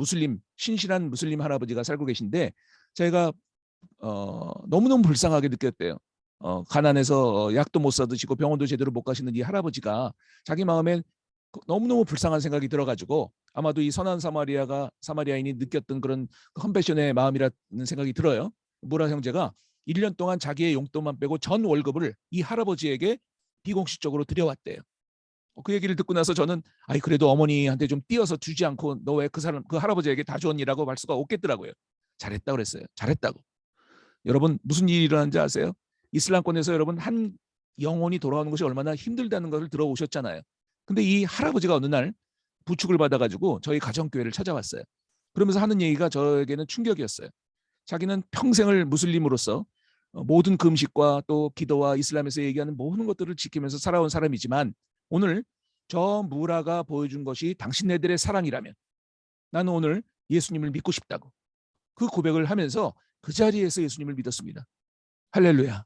Speaker 1: 신실한 무슬림 할아버지가 살고 계신데 제가 너무너무 불쌍하게 느꼈대요. 가난해서 약도 못 사드시고 병원도 제대로 못 가시는 이 할아버지가 자기 마음에 너무너무 불쌍한 생각이 들어가지고 아마도 이 선한 사마리아인이 느꼈던 그런 컴패션의 마음이라는 생각이 들어요. 무라 형제가 1년 동안 자기의 용돈만 빼고 전 월급을 이 할아버지에게 비공식적으로 드려왔대요. 그 얘기를 듣고 나서 저는 그래도 어머니한테 좀 띄어서 주지 않고 너 왜 그 할아버지에게 다 줬니라고 말 수가 없겠더라고요. 잘했다고 그랬어요. 잘했다고. 여러분 무슨 일이 일어난지 아세요? 이슬람권에서 여러분 한 영혼이 돌아오는 것이 얼마나 힘들다는 것을 들어오셨잖아요. 근데 이 할아버지가 어느 날 부축을 받아가지고 저희 가정교회를 찾아왔어요. 그러면서 하는 얘기가 저에게는 충격이었어요. 자기는 평생을 무슬림으로서 모든 금식과 또 기도와 이슬람에서 얘기하는 모든 것들을 지키면서 살아온 사람이지만 오늘 저 무라가 보여준 것이 당신네들의 사랑이라면 나는 오늘 예수님을 믿고 싶다고 그 고백을 하면서 그 자리에서 예수님을 믿었습니다. 할렐루야.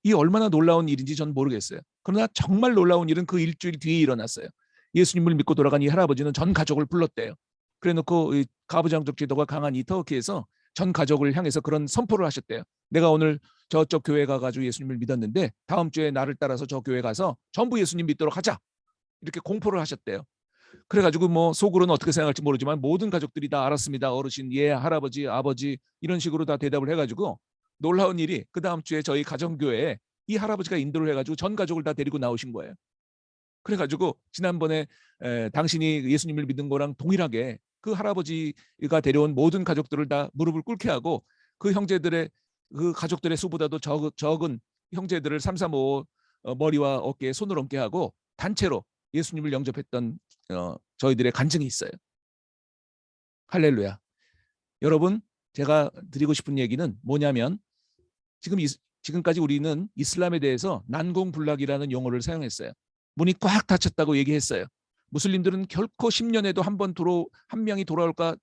Speaker 1: 이 얼마나 놀라운 일인지 전 모르겠어요. 그러나 정말 놀라운 일은 그 일주일 뒤에 일어났어요. 예수님을 믿고 돌아간 이 할아버지는 전 가족을 불렀대요. 그래놓고 가부장적 제도가 강한 이 터키에서 전 가족을 향해서 그런 선포를 하셨대요. 내가 오늘 저쪽 교회 가가지고 예수님을 믿었는데 다음 주에 나를 따라서 저 교회 가서 전부 예수님 믿도록 하자. 이렇게 공포를 하셨대요. 그래가지고 뭐 속으로는 어떻게 생각할지 모르지만 모든 가족들이 다 알았습니다. 어르신, 예, 할아버지, 아버지 이런 식으로 다 대답을 해가지고 놀라운 일이 그 다음 주에 저희 가정교회에 이 할아버지가 인도를 해가지고 전 가족을 다 데리고 나오신 거예요. 그래가지고 지난번에 당신이 예수님을 믿는 거랑 동일하게 그 할아버지가 데려온 모든 가족들을 다 무릎을 꿇게 하고 그 가족들의 수보다도 적은 형제들을 3, 4, 5 머리와 어깨에 손을 얹게 하고 단체로 예수님을 영접했던 저희들의 간증이 있어요. 할렐루야. 여러분 제가 드리고 싶은 얘기는 뭐냐면 지금까지 우리는 이슬람에 대해서 난공불락이라는 용어를 사용했어요. 문이 꽉 닫혔다고 얘기했어요. 무슬림들은 결코 10년에도 한 명이 돌아올까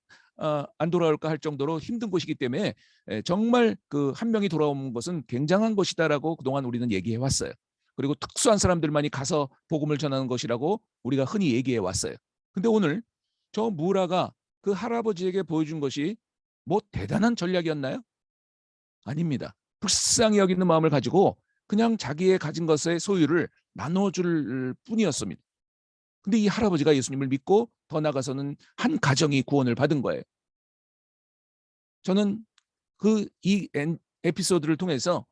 Speaker 1: 안 돌아올까 할 정도로 힘든 곳이기 때문에 정말 그 한 명이 돌아오는 것은 굉장한 것이다라고 그동안 우리는 얘기해 왔어요. 그리고 특수한 사람들만이 가서 복음을 전하는 것이라고 우리가 흔히 얘기해 왔어요. 근데 오늘 저 무라가 그 할아버지에게 보여준 것이 뭐 대단한 전략이었나요? 아닙니다. 불쌍히 여기는 마음을 가지고 그냥 자기의 가진 것의 소유를 나눠줄 뿐이었습니다. 근데 이 할아버지가 예수님을 믿고 더 나아가서는 한 가정이 구원을 받은 거예요. 저는 이 에피소드를 통해서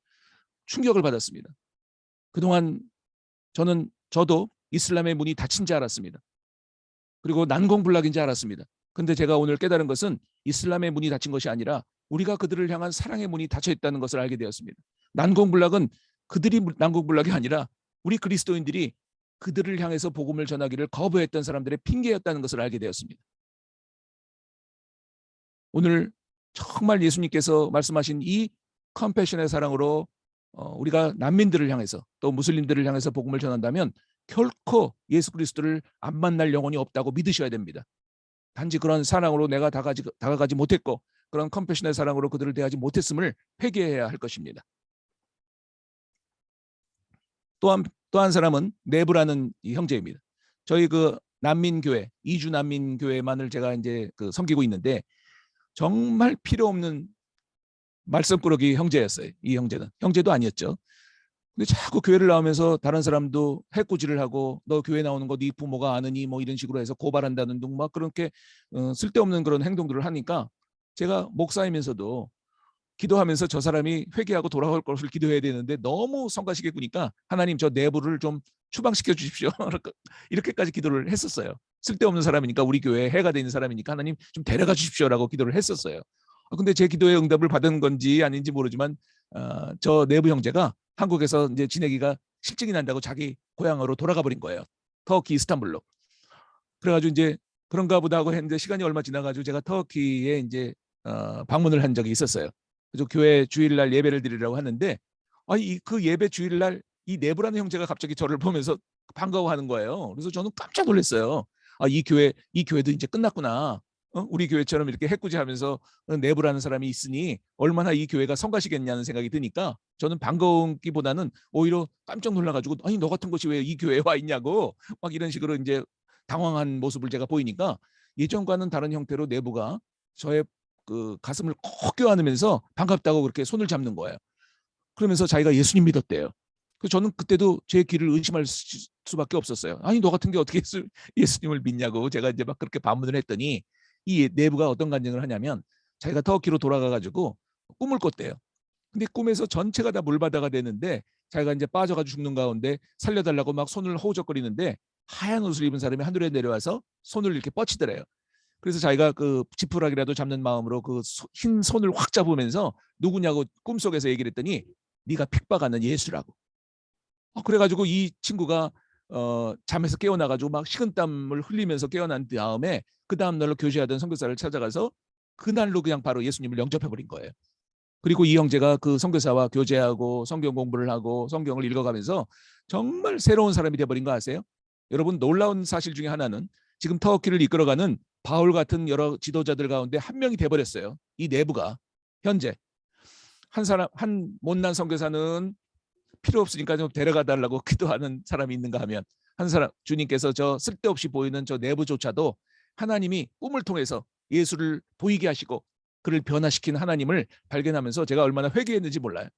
Speaker 1: 충격을 받았습니다. 그동안 저도 이슬람의 문이 닫힌 줄 알았습니다. 그리고 난공불락인 줄 알았습니다. 근데 제가 오늘 깨달은 것은 이슬람의 문이 닫힌 것이 아니라 우리가 그들을 향한 사랑의 문이 닫혀 있다는 것을 알게 되었습니다. 난공불락은 그들이 난공불락이 아니라 우리 그리스도인들이 그들을 향해서 복음을 전하기를 거부했던 사람들의 핑계였다는 것을 알게 되었습니다. 오늘 정말 예수님께서 말씀하신 이 컴패션의 사랑으로 우리가 난민들을 향해서 또 무슬림들을 향해서 복음을 전한다면 결코 예수 그리스도를 안 만날 영혼이 없다고 믿으셔야 됩니다. 단지 그런 사랑으로 내가 다가가지 못했고 그런 컴패션의 사랑으로 그들을 대하지 못했음을 회개해야 할 것입니다. 또 한 사람은 네브라는 이 형제입니다. 저희 그 난민교회, 이주 난민교회만을 제가 이제 섬기고 있는데 정말 필요 없는 말썽꾸러기 형제였어요. 이 형제는. 형제도 아니었죠. 근데 자꾸 교회를 나오면서 다른 사람도 해코지를 하고 너 교회 나오는 거 네 부모가 아느니 뭐 이런 식으로 해서 고발한다는 둥 막 그렇게 쓸데없는 그런 행동들을 하니까 제가 목사이면서도 기도하면서 저 사람이 회개하고 돌아올 것을 기도해야 되는데 너무 성가시게 구니까 하나님 저 내부를 좀 추방시켜 주십시오. 이렇게까지 기도를 했었어요. 쓸데없는 사람이니까 우리 교회에 해가 되는 사람이니까 하나님 좀 데려가 주십시오라고 기도를 했었어요. 근데 제 기도의 응답을 받은 건지 아닌지 모르지만 저 내부 형제가 한국에서 이제 지내기가 실증이 난다고 자기 고향으로 돌아가 버린 거예요. 터키 이스탄불로. 그래가지고 이제 그런가 보다 하고 했는데 시간이 얼마 지나가지고 제가 터키에 이제 방문을 한 적이 있었어요. 그래서 교회 주일날 예배를 드리려고 하는데 그 예배 주일날 이 내부라는 형제가 갑자기 저를 보면서 반가워하는 거예요. 그래서 저는 깜짝 놀랐어요. 이 교회도 이제 끝났구나. 우리 교회처럼 이렇게 해꾸지하면서 내부라는 사람이 있으니 얼마나 이 교회가 성가시겠냐는 생각이 드니까 저는 반가운기보다는 오히려 깜짝 놀라가지고 아니 너 같은 것이 왜 이 교회에 와 있냐고 막 이런 식으로 이제 당황한 모습을 제가 보이니까 예전과는 다른 형태로 내부가 저의 그 가슴을 꼭 껴안으면서 반갑다고 그렇게 손을 잡는 거예요. 그러면서 자기가 예수님 믿었대요. 그래서 저는 그때도 제 길을 의심할 수밖에 없었어요. 아니 너 같은 게 어떻게 예수님을 믿냐고 제가 이제 막 그렇게 반문을 했더니 이 내부가 어떤 간증을 하냐면 자기가 터키로 돌아가가지고 꿈을 꿨대요. 근데 꿈에서 전체가 다 물바다가 되는데 자기가 이제 빠져가지고 죽는 가운데 살려달라고 막 손을 허우적거리는데 하얀 옷을 입은 사람이 하늘에 내려와서 손을 이렇게 뻗치더래요. 그래서 자기가 그 지푸라기라도 잡는 마음으로 그 흰 손을 확 잡으면서 누구냐고 꿈속에서 얘기를 했더니 네가 픽박하는 예수라고. 그래가지고 이 친구가 잠에서 깨어나가지고 막 식은땀을 흘리면서 깨어난 다음에 그 다음 날로 교제하던 선교사를 찾아가서 그날로 그냥 바로 예수님을 영접해버린 거예요. 그리고 이 형제가 그 선교사와 교제하고 성경 공부를 하고 성경을 읽어가면서 정말 새로운 사람이 돼버린 거 아세요? 여러분 놀라운 사실 중에 하나는 지금 터키를 이끌어가는 바울 같은 여러 지도자들 가운데 한 명이 돼버렸어요. 이 내부가 현재 한 못난 선교사는 필요 없으니까 좀 데려가 달라고 기도하는 사람이 있는가 하면 한 사람 주님께서 저 쓸데없이 보이는 저 내부조차도 하나님이 꿈을 통해서 예수를 보이게 하시고 그를 변화시킨 하나님을 발견하면서 제가 얼마나 회개했는지 몰라요.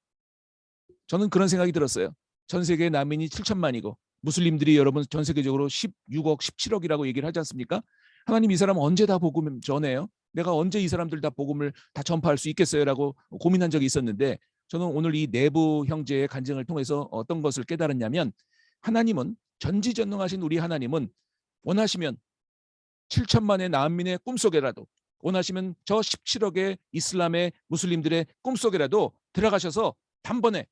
Speaker 1: 저는 그런 생각이 들었어요. 전 세계 난민이 7천만이고 무슬림들이 여러분 전 세계적으로 16억, 17억이라고 얘기를 하지 않습니까? 하나님 이 사람 언제 다 복음 전해요? 내가 언제 이 사람들 다 복음을 다 전파할 수 있겠어요라고 고민한 적이 있었는데 저는 오늘 이 내부 형제의 간증을 통해서 어떤 것을 깨달았냐면 하나님은 전지전능하신 우리 하나님은 원하시면 7천만의 난민의 꿈속에라도 원하시면 저 17억의 이슬람의 무슬림들의 꿈속에라도 들어가셔서 단번에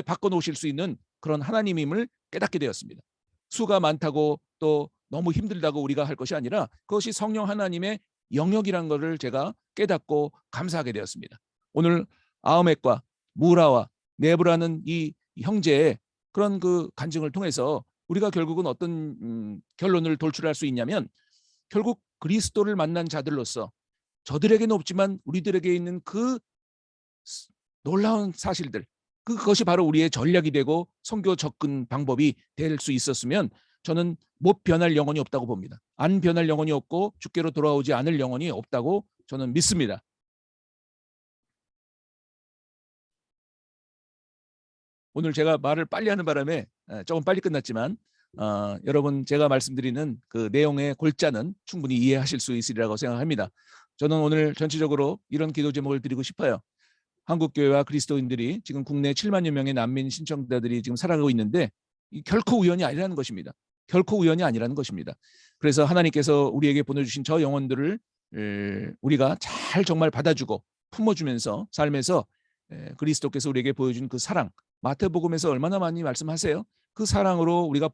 Speaker 1: 바꿔놓으실 수 있는 그런 하나님임을 깨닫게 되었습니다. 수가 많다고 또 너무 힘들다고 우리가 할 것이 아니라 그것이 성령 하나님의 영역이라는 것을 제가 깨닫고 감사하게 되었습니다. 오늘 아흐멧과 무라와 네브라는 이 형제의 그런 그 간증을 통해서 우리가 결국은 어떤 결론을 돌출할 수 있냐면 결국 그리스도를 만난 자들로서 저들에게는 없지만 우리들에게 있는 그 놀라운 사실들 그것이 바로 우리의 전략이 되고 선교 접근 방법이 될 수 있었으면 저는 못 변할 영혼이 없다고 봅니다. 안 변할 영혼이 없고 주께로 돌아오지 않을 영혼이 없다고 저는 믿습니다. 오늘 제가 말을 빨리 하는 바람에 조금 빨리 끝났지만 여러분 제가 말씀드리는 그 내용의 골자는 충분히 이해하실 수 있으리라고 생각합니다. 저는 오늘 전체적으로 이런 기도 제목을 드리고 싶어요. 한국교회와 그리스도인들이 지금 국내 7만여 명의 난민 신청자들이 지금 살아가고 있는데 결코 우연이 아니라는 것입니다. 결코 우연이 아니라는 것입니다. 그래서 하나님께서 우리에게 보내주신 저 영혼들을 우리가 잘 정말 받아주고 품어주면서 삶에서 그리스도께서 우리에게 보여준 그 사랑 마태복음에서 얼마나 많이 말씀하세요. 그 사랑으로 우리가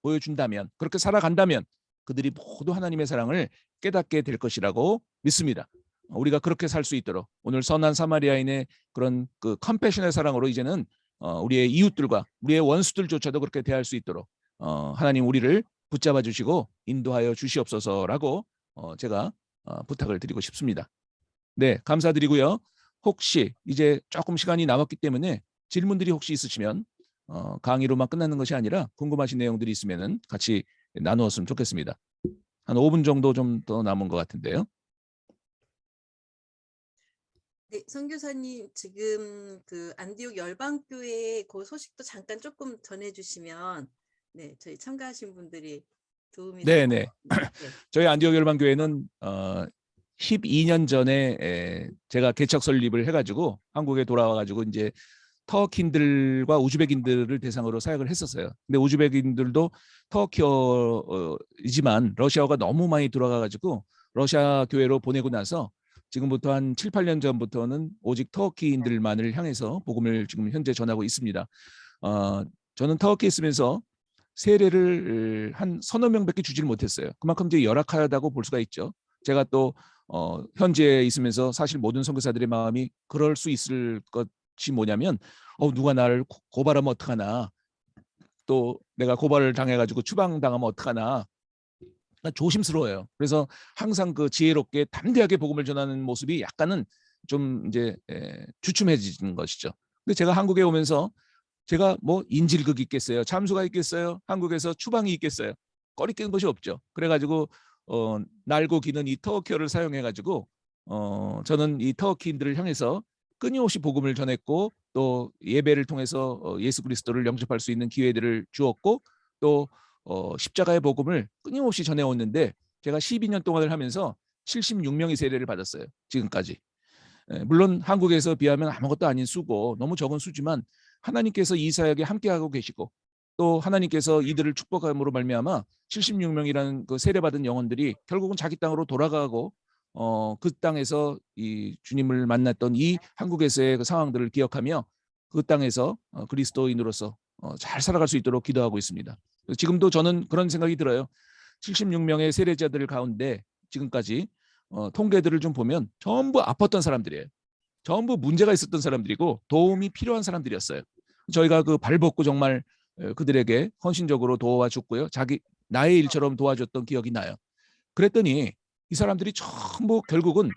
Speaker 1: 보여준다면 그렇게 살아간다면 그들이 모두 하나님의 사랑을 깨닫게 될 것이라고 믿습니다. 우리가 그렇게 살 수 있도록 오늘 선한 사마리아인의 그런 그 컴패션의 사랑으로 이제는 우리의 이웃들과 우리의 원수들조차도 그렇게 대할 수 있도록 하나님 우리를 붙잡아 주시고 인도하여 주시옵소서라고 제가 부탁을 드리고 싶습니다. 네, 감사드리고요. 혹시 이제 조금 시간이 남았기 때문에 질문들이 혹시 있으시면 강의로만 끝나는 것이 아니라 궁금하신 내용들이 있으면 같이 나누었으면 좋겠습니다. 한 5분 정도 좀 더 남은 것 같은데요.
Speaker 2: 네, 선교사님 지금 그 안디옥 열방교회 그 소식도 잠깐 조금 전해주시면 네 저희 참가하신 분들이 도움이 될
Speaker 1: 네네.
Speaker 2: 것 같아요. 네.
Speaker 1: 저희 안디옥 열방교회는 12년 전에 제가 개척 설립을 해가지고 한국에 돌아와가지고 이제 터키인들과 우즈벡인들을 대상으로 사역을 했었어요. 근데 우즈벡인들도 터키어이지만 러시아어가 너무 많이 들어가가지고 러시아 교회로 보내고 나서 지금부터 한 7, 8년 전부터는 오직 터키인들만을 향해서 복음을 지금 현재 전하고 있습니다. 저는 터키에 있으면서 세례를 한 서너 명밖에 주지를 못했어요. 그만큼 이제 열악하다고 볼 수가 있죠. 제가 또 현지에 있으면서 사실 모든 선교사들의 마음이 그럴 수 있을 것이 뭐냐면 누가 나를 고발하면 어떡하나, 또 내가 고발을 당해가지고 추방당하면 어떡하나, 조심스러워요. 그래서 항상 그 지혜롭게 담대하게 복음을 전하는 모습이 약간은 좀 이제 주춤해지는 것이죠. 근데 제가 한국에 오면서 제가 뭐 인질극이 있겠어요, 참수가 있겠어요, 한국에서 추방이 있겠어요, 꺼리끼는 것이 없죠. 그래가지고 날고 기는 이 터키어를 사용해가지고 저는 이 터키인들을 향해서 끊임없이 복음을 전했고, 또 예배를 통해서 예수 그리스도를 영접할 수 있는 기회들을 주었고, 또 십자가의 복음을 끊임없이 전해왔는데, 제가 12년 동안을 하면서 76명의 세례를 받았어요, 지금까지. 물론 한국에서 비하면 아무것도 아닌 수고, 너무 적은 수지만 하나님께서 이 사역에 함께하고 계시고, 또 하나님께서 이들을 축복함으로 말미암아 76명이라는 그 세례받은 영혼들이 결국은 자기 땅으로 돌아가고 그 땅에서 이 주님을 만났던 이 한국에서의 그 상황들을 기억하며 그 땅에서 그리스도인으로서 잘 살아갈 수 있도록 기도하고 있습니다. 지금도 저는 그런 생각이 들어요. 76명의 세례자들 가운데 지금까지 통계들을 좀 보면 전부 아팠던 사람들이에요. 전부 문제가 있었던 사람들이고 도움이 필요한 사람들이었어요. 저희가 그 발벗고 정말 그들에게 헌신적으로 도와줬고요. 나의 일처럼 도와줬던 기억이 나요. 그랬더니 이 사람들이 전부 결국은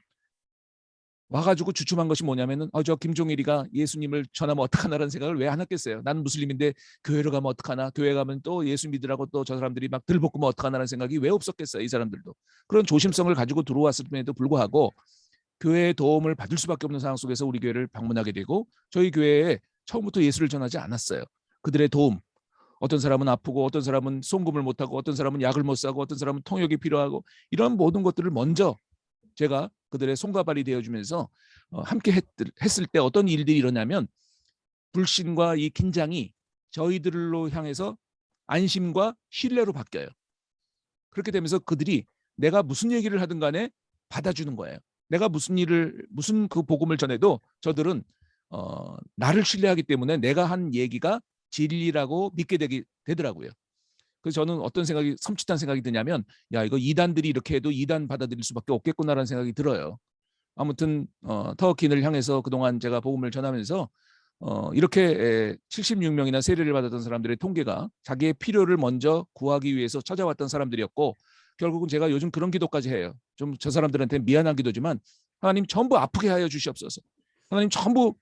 Speaker 1: 와가지고 주춤한 것이 뭐냐면은 저 김종일이가 예수님을 전하면 어떡하나라는 생각을 왜 안 했겠어요. 나는 무슬림인데 교회로 가면 어떡하나, 교회 가면 또 예수 믿으라고 또 저 사람들이 막 들볶으면 어떡하나라는 생각이 왜 없었겠어요. 이 사람들도 그런 조심성을 가지고 들어왔음에도 불구하고 교회의 도움을 받을 수밖에 없는 상황 속에서 우리 교회를 방문하게 되고, 저희 교회에 처음부터 예수를 전하지 않았어요. 그들의 도움, 어떤 사람은 아프고, 어떤 사람은 송금을 못하고, 어떤 사람은 약을 못 사고, 어떤 사람은 통역이 필요하고, 이런 모든 것들을 먼저 제가 그들의 손과 발이 되어주면서 함께 했을 때 어떤 일들이 일어나면 불신과 이 긴장이 저희들로 향해서 안심과 신뢰로 바뀌어요. 그렇게 되면서 그들이 내가 무슨 얘기를 하든 간에 받아주는 거예요. 내가 무슨 그 복음을 전해도 저들은 나를 신뢰하기 때문에 내가 한 얘기가 진리라고 믿게 되더라고요. 그래서 저는 어떤 생각이, 섬찟한 생각이 드냐면, 야, 이거 이단들이 이렇게 해도 이단 받아들일 수밖에 없겠구나라는 생각이 들어요. 아무튼 터키인을 향해서 그동안 제가 복음을 전하면서 이렇게 76명이나 세례를 받았던 사람들의 통계가 자기의 필요를 먼저 구하기 위해서 찾아왔던 사람들이었고, 결국은 제가 요즘 그런 기도까지 해요. 좀 저 사람들한테 미안한 기도지만, 하나님 전부 아프게 하여 주시옵소서. 하나님 전부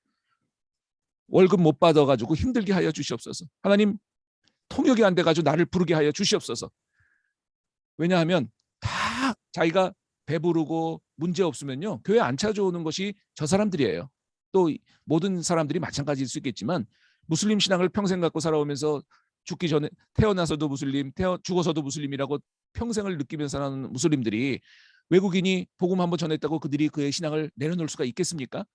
Speaker 1: 월급 못 받아가지고 힘들게 하여 주시옵소서. 하나님 통역이 안 돼가지고 나를 부르게 하여 주시옵소서. 왜냐하면 다 자기가 배부르고 문제 없으면요, 교회 안 찾아오는 것이 저 사람들이에요. 또 모든 사람들이 마찬가지일 수 있겠지만, 무슬림 신앙을 평생 갖고 살아오면서 죽기 전에 태어나서도 무슬림, 죽어서도 무슬림이라고 평생을 느끼면서 사는 무슬림들이 외국인이 복음 한번 전했다고 그들이 그의 신앙을 내려놓을 수가 있겠습니까?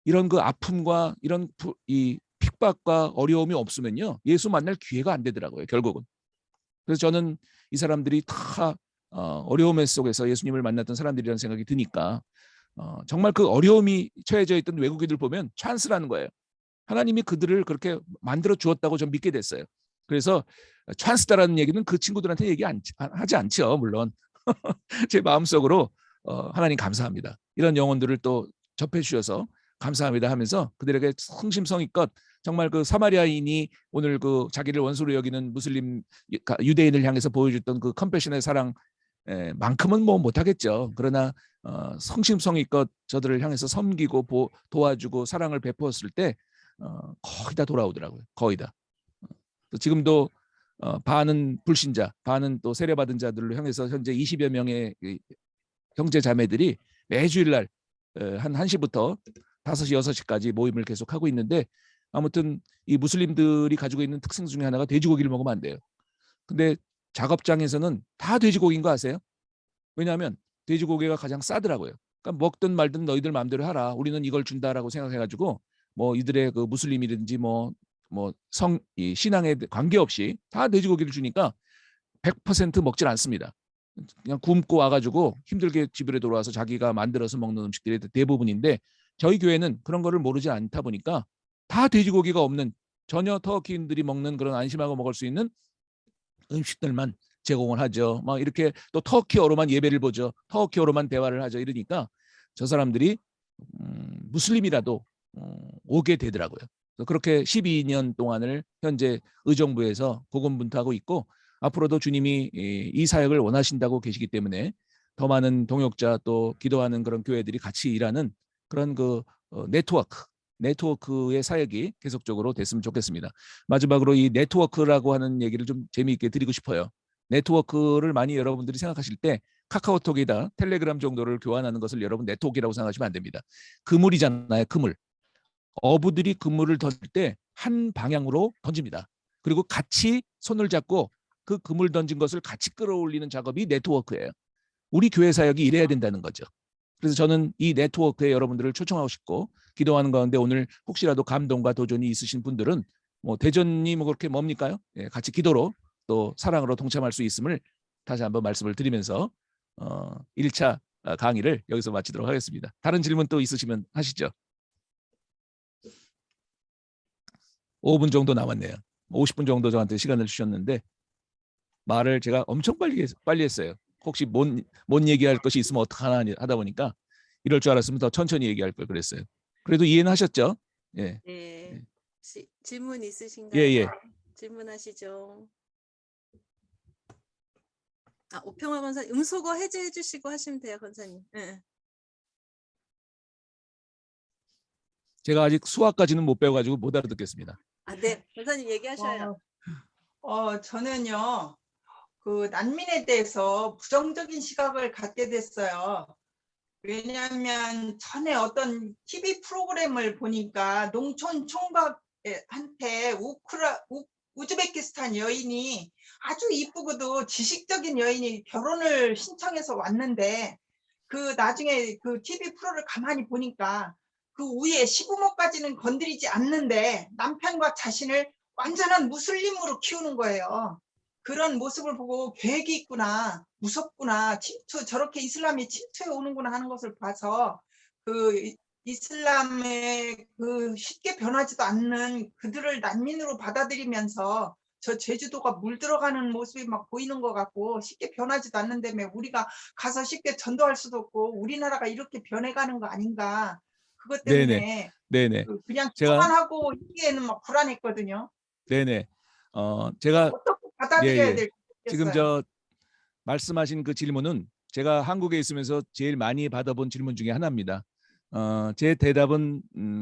Speaker 1: 이런 그 아픔과 이런 이 핍박과 어려움이 없으면요, 예수 만날 기회가 안 되더라고요, 결국은. 그래서 저는 이 사람들이 다 어려움 속에서 예수님을 만났던 사람들이라는 생각이 드니까 정말 그 어려움이 처해져 있던 외국인들 보면 찬스라는 거예요. 하나님이 그들을 그렇게 만들어 주었다고 좀 믿게 됐어요. 그래서 찬스다라는 얘기는 그 친구들한테 하지 않죠, 물론. 제 마음속으로 하나님 감사합니다, 이런 영혼들을 또 접해 주셔서 감사합니다 하면서 그들에게 성심성의껏 정말 그 사마리아인이 오늘 그 자기를 원수로 여기는 무슬림 유대인을 향해서 보여줬던 그 컴패션의 사랑 만큼은 뭐 못하겠죠. 그러나 성심성의껏 저들을 향해서 섬기고 도와주고 사랑을 베푸었을 때 거의 다 돌아오더라고요. 거의 다. 지금도 반은 불신자, 반은 또 세례받은 자들을 향해서 현재 20여 명의 형제 자매들이 매주일날 한 1시부터 5시, 6시까지 모임을 계속하고 있는데, 아무튼 이 무슬림들이 가지고 있는 특성 중에 하나가 돼지고기를 먹으면 안 돼요. 근데 작업장에서는 다 돼지고기인 거 아세요? 왜냐하면 돼지고기가 가장 싸더라고요. 그러니까 먹든 말든 너희들 마음대로 하라, 우리는 이걸 준다라고 생각해가지고 뭐 이들의 그 무슬림이든지 이 신앙에 관계없이 다 돼지고기를 주니까 100% 먹질 않습니다. 그냥 굶고 와가지고 힘들게 집에 돌아와서 자기가 만들어서 먹는 음식들이 대부분인데 저희 교회는 그런 거를 모르지 않다 보니까 다 돼지고기가 없는 전혀 터키인들이 먹는 그런 안심하고 먹을 수 있는 음식들만 제공을 하죠. 막 이렇게 또 터키어로만 예배를 보죠. 터키어로만 대화를 하죠. 이러니까 저 사람들이 무슬림이라도 오게 되더라고요. 그래서 그렇게 12년 동안을 현재 의정부에서 고군분투하고 있고 앞으로도 주님이 이 사역을 원하신다고 계시기 때문에 더 많은 동역자 또 기도하는 그런 교회들이 같이 일하는 그런 그 네트워크의 사역이 계속적으로 됐으면 좋겠습니다. 마지막으로 이 네트워크라고 하는 얘기를 좀 재미있게 드리고 싶어요. 네트워크를 많이 여러분들이 생각하실 때 카카오톡이다 텔레그램 정도를 교환하는 것을 여러분 네트워크라고 생각하시면 안 됩니다. 그물이잖아요. 그물. 어부들이 그물을 던질 때 한 방향으로 던집니다. 그리고 같이 손을 잡고 그 그물 던진 것을 같이 끌어올리는 작업이 네트워크예요. 우리 교회 사역이 이래야 된다는 거죠. 그래서 저는 이 네트워크에 여러분들을 초청하고 싶고 기도하는 가운데 오늘 혹시라도 감동과 도전이 있으신 분들은 뭐 대전이 뭐 그렇게 뭡니까요? 예, 같이 기도로 또 사랑으로 동참할 수 있음을 다시 한번 말씀을 드리면서 1차 강의를 여기서 마치도록 하겠습니다. 다른 질문 또 있으시면 하시죠. 5분 정도 남았네요. 50분 정도 저한테 시간을 주셨는데 말을 제가 엄청 빨리 했어요. 혹시 뭔 얘기할 것이 있으면 어떡하나 하다 보니까 이럴 줄 알았으면 더 천천히 얘기할 걸 그랬어요. 그래도 이해는 하셨죠? 예.
Speaker 2: 네. 질문
Speaker 1: 예,
Speaker 2: 있으신가요?
Speaker 1: 예.
Speaker 2: 질문하시죠. 오평화 권사님 음소거 해제해 주시고 하시면 돼요, 권사님. 네.
Speaker 1: 제가 아직 수학까지는 못 배워가지고 못 알아듣겠습니다.
Speaker 2: 네, 권사님 얘기하셔요.
Speaker 3: 저는요, 그 난민에 대해서 부정적인 시각을 갖게 됐어요. 왜냐하면 전에 어떤 TV 프로그램을 보니까 농촌 총각한테 우즈베키스탄 여인이 아주 이쁘고도 지식적인 여인이 결혼을 신청해서 왔는데 그 나중에 그 TV 프로를 가만히 보니까 그 위에 시부모까지는 건드리지 않는데 남편과 자신을 완전한 무슬림으로 키우는 거예요. 그런 모습을 보고 계획이 있구나, 무섭구나, 저렇게 이슬람이 침투해 오는구나 하는 것을 봐서 그 이슬람에 그 쉽게 변하지도 않는 그들을 난민으로 받아들이면서 저 제주도가 물들어가는 모습이 막 보이는 것 같고 쉽게 변하지도 않는다며 우리가 가서 쉽게 전도할 수도 없고 우리나라가 이렇게 변해가는 거 아닌가. 그것 때문에
Speaker 1: 네네.
Speaker 3: 그냥
Speaker 1: 제가
Speaker 3: 기도하고 있기에는 막 불안했거든요.
Speaker 1: 네네. 제가
Speaker 3: 어떻게 받아들여야
Speaker 1: 예.
Speaker 3: 될지
Speaker 1: 지금
Speaker 3: 모르겠어요.
Speaker 1: 말씀하신 그 질문은 제가 한국에 있으면서 제일 많이 받아본 질문 중에 하나입니다. 제 대답은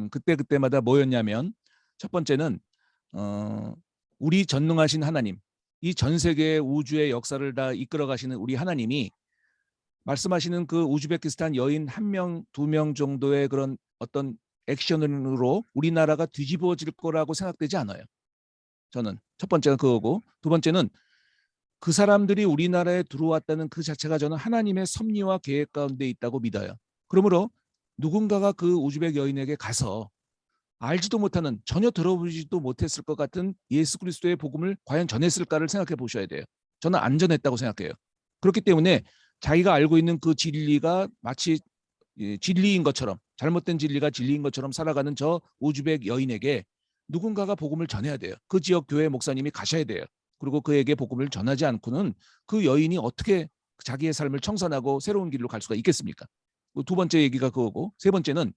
Speaker 1: 그때마다 뭐였냐면 첫 번째는 우리 전능하신 하나님, 이 전 세계 우주의 역사를 다 이끌어 가시는 우리 하나님이 말씀하시는 그 우즈베키스탄 여인 1명, 2명 정도의 그런 어떤 액션으로 우리나라가 뒤집어질 거라고 생각되지 않아요. 저는 첫 번째가 그거고 두 번째는 그 사람들이 우리나라에 들어왔다는 그 자체가 저는 하나님의 섭리와 계획 가운데 있다고 믿어요. 그러므로 누군가가 그 우즈벡 여인에게 가서 알지도 못하는 전혀 들어보지도 못했을 것 같은 예수 그리스도의 복음을 과연 전했을까를 생각해 보셔야 돼요. 저는 안 전했다고 생각해요. 그렇기 때문에 자기가 알고 있는 그 진리가 마치 진리인 것처럼 잘못된 진리가 진리인 것처럼 살아가는 저 우즈벡 여인에게 누군가가 복음을 전해야 돼요. 그 지역 교회 목사님이 가셔야 돼요. 그리고 그에게 복음을 전하지 않고는 그 여인이 어떻게 자기의 삶을 청산하고 새로운 길로 갈 수가 있겠습니까? 두 번째 얘기가 그거고 세 번째는